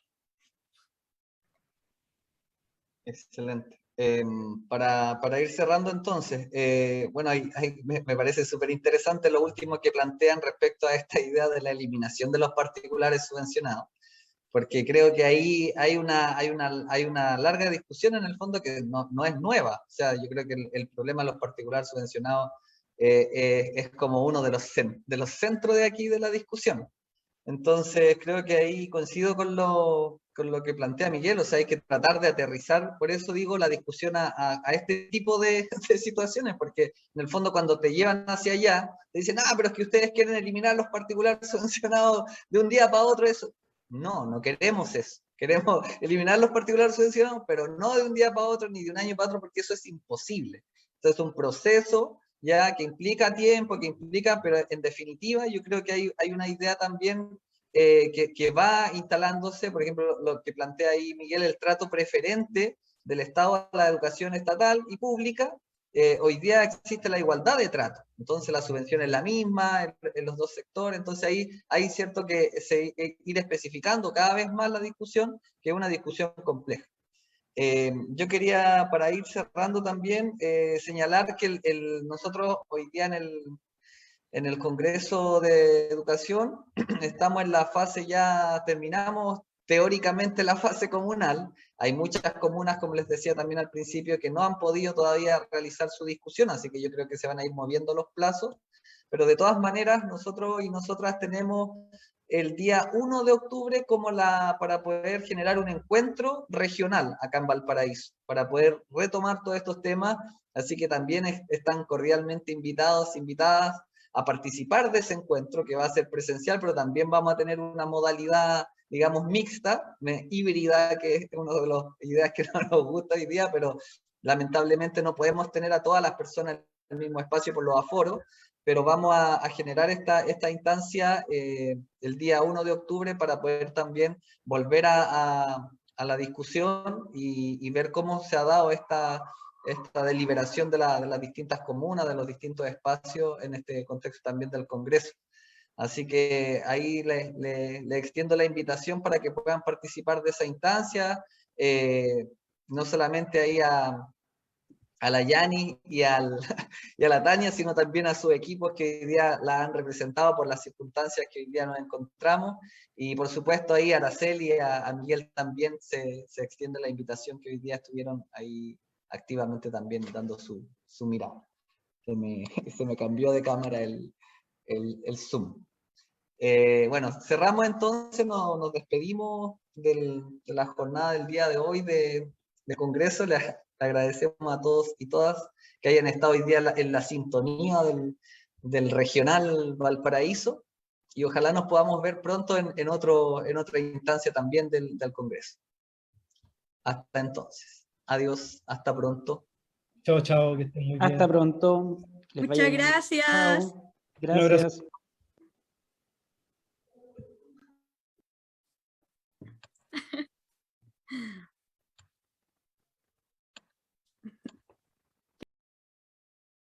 Excelente. Para ir cerrando entonces, bueno, me parece súper interesante lo último que plantean respecto a esta idea de la eliminación de los particulares subvencionados, porque creo que ahí hay una larga discusión en el fondo que no es nueva. O sea, yo creo que el problema de los particulares subvencionados es como uno de los centros de aquí de la discusión. Entonces, creo que ahí coincido con lo que plantea Miguel, o sea, hay que tratar de aterrizar, por eso digo, la discusión a este tipo de situaciones, porque en el fondo cuando te llevan hacia allá, te dicen, pero es que ustedes quieren eliminar los particulares subvencionados de un día para otro, eso. No queremos eso. Queremos eliminar los particulares subvencionados, pero no de un día para otro, ni de un año para otro, porque eso es imposible. Entonces, es un proceso ya que implica tiempo, pero en definitiva yo creo que hay una idea también que va instalándose, por ejemplo, lo que plantea ahí Miguel, el trato preferente del Estado a la educación estatal y pública. Hoy día existe la igualdad de trato, entonces la subvención es la misma en los dos sectores, entonces ahí hay cierto que ir especificando cada vez más la discusión, que es una discusión compleja. Yo quería, para ir cerrando también, señalar que nosotros hoy día en el Congreso de Educación estamos en la fase, ya terminamos teóricamente la fase comunal. Hay muchas comunas, como les decía también al principio, que no han podido todavía realizar su discusión, así que yo creo que se van a ir moviendo los plazos, pero de todas maneras nosotros y nosotras tenemos el día 1 de octubre como para poder generar un encuentro regional acá en Valparaíso, para poder retomar todos estos temas, así que también están cordialmente invitados, invitadas a participar de ese encuentro, que va a ser presencial, pero también vamos a tener una modalidad, digamos, mixta, híbrida, que es una de las ideas que no nos gusta hoy día, pero lamentablemente no podemos tener a todas las personas en el mismo espacio por los aforos, pero vamos a generar esta instancia el día 1 de octubre para poder también volver a la discusión y ver cómo se ha dado esta deliberación de las distintas comunas, de los distintos espacios en este contexto también del Congreso. Así que ahí le extiendo la invitación para que puedan participar de esa instancia, no solamente ahí a la Yani y a la Tania, sino también a sus equipos que hoy día la han representado por las circunstancias que hoy día nos encontramos, y por supuesto ahí a Araceli y a Miguel también se extiende la invitación, que hoy día estuvieron ahí activamente también dando su mirada. Se me cambió de cámara el Zoom. Bueno, cerramos entonces, nos despedimos de la jornada del día de hoy de Congreso. Le agradecemos a todos y todas que hayan estado hoy día en la sintonía del Regional Valparaíso, y ojalá nos podamos ver pronto en otra instancia también del Congreso. Hasta entonces. Adiós, hasta pronto. Chao, chao, que estén muy bien. Hasta pronto. Les Muchas vaya bien. gracias. Chao. Un abrazo. Gracias.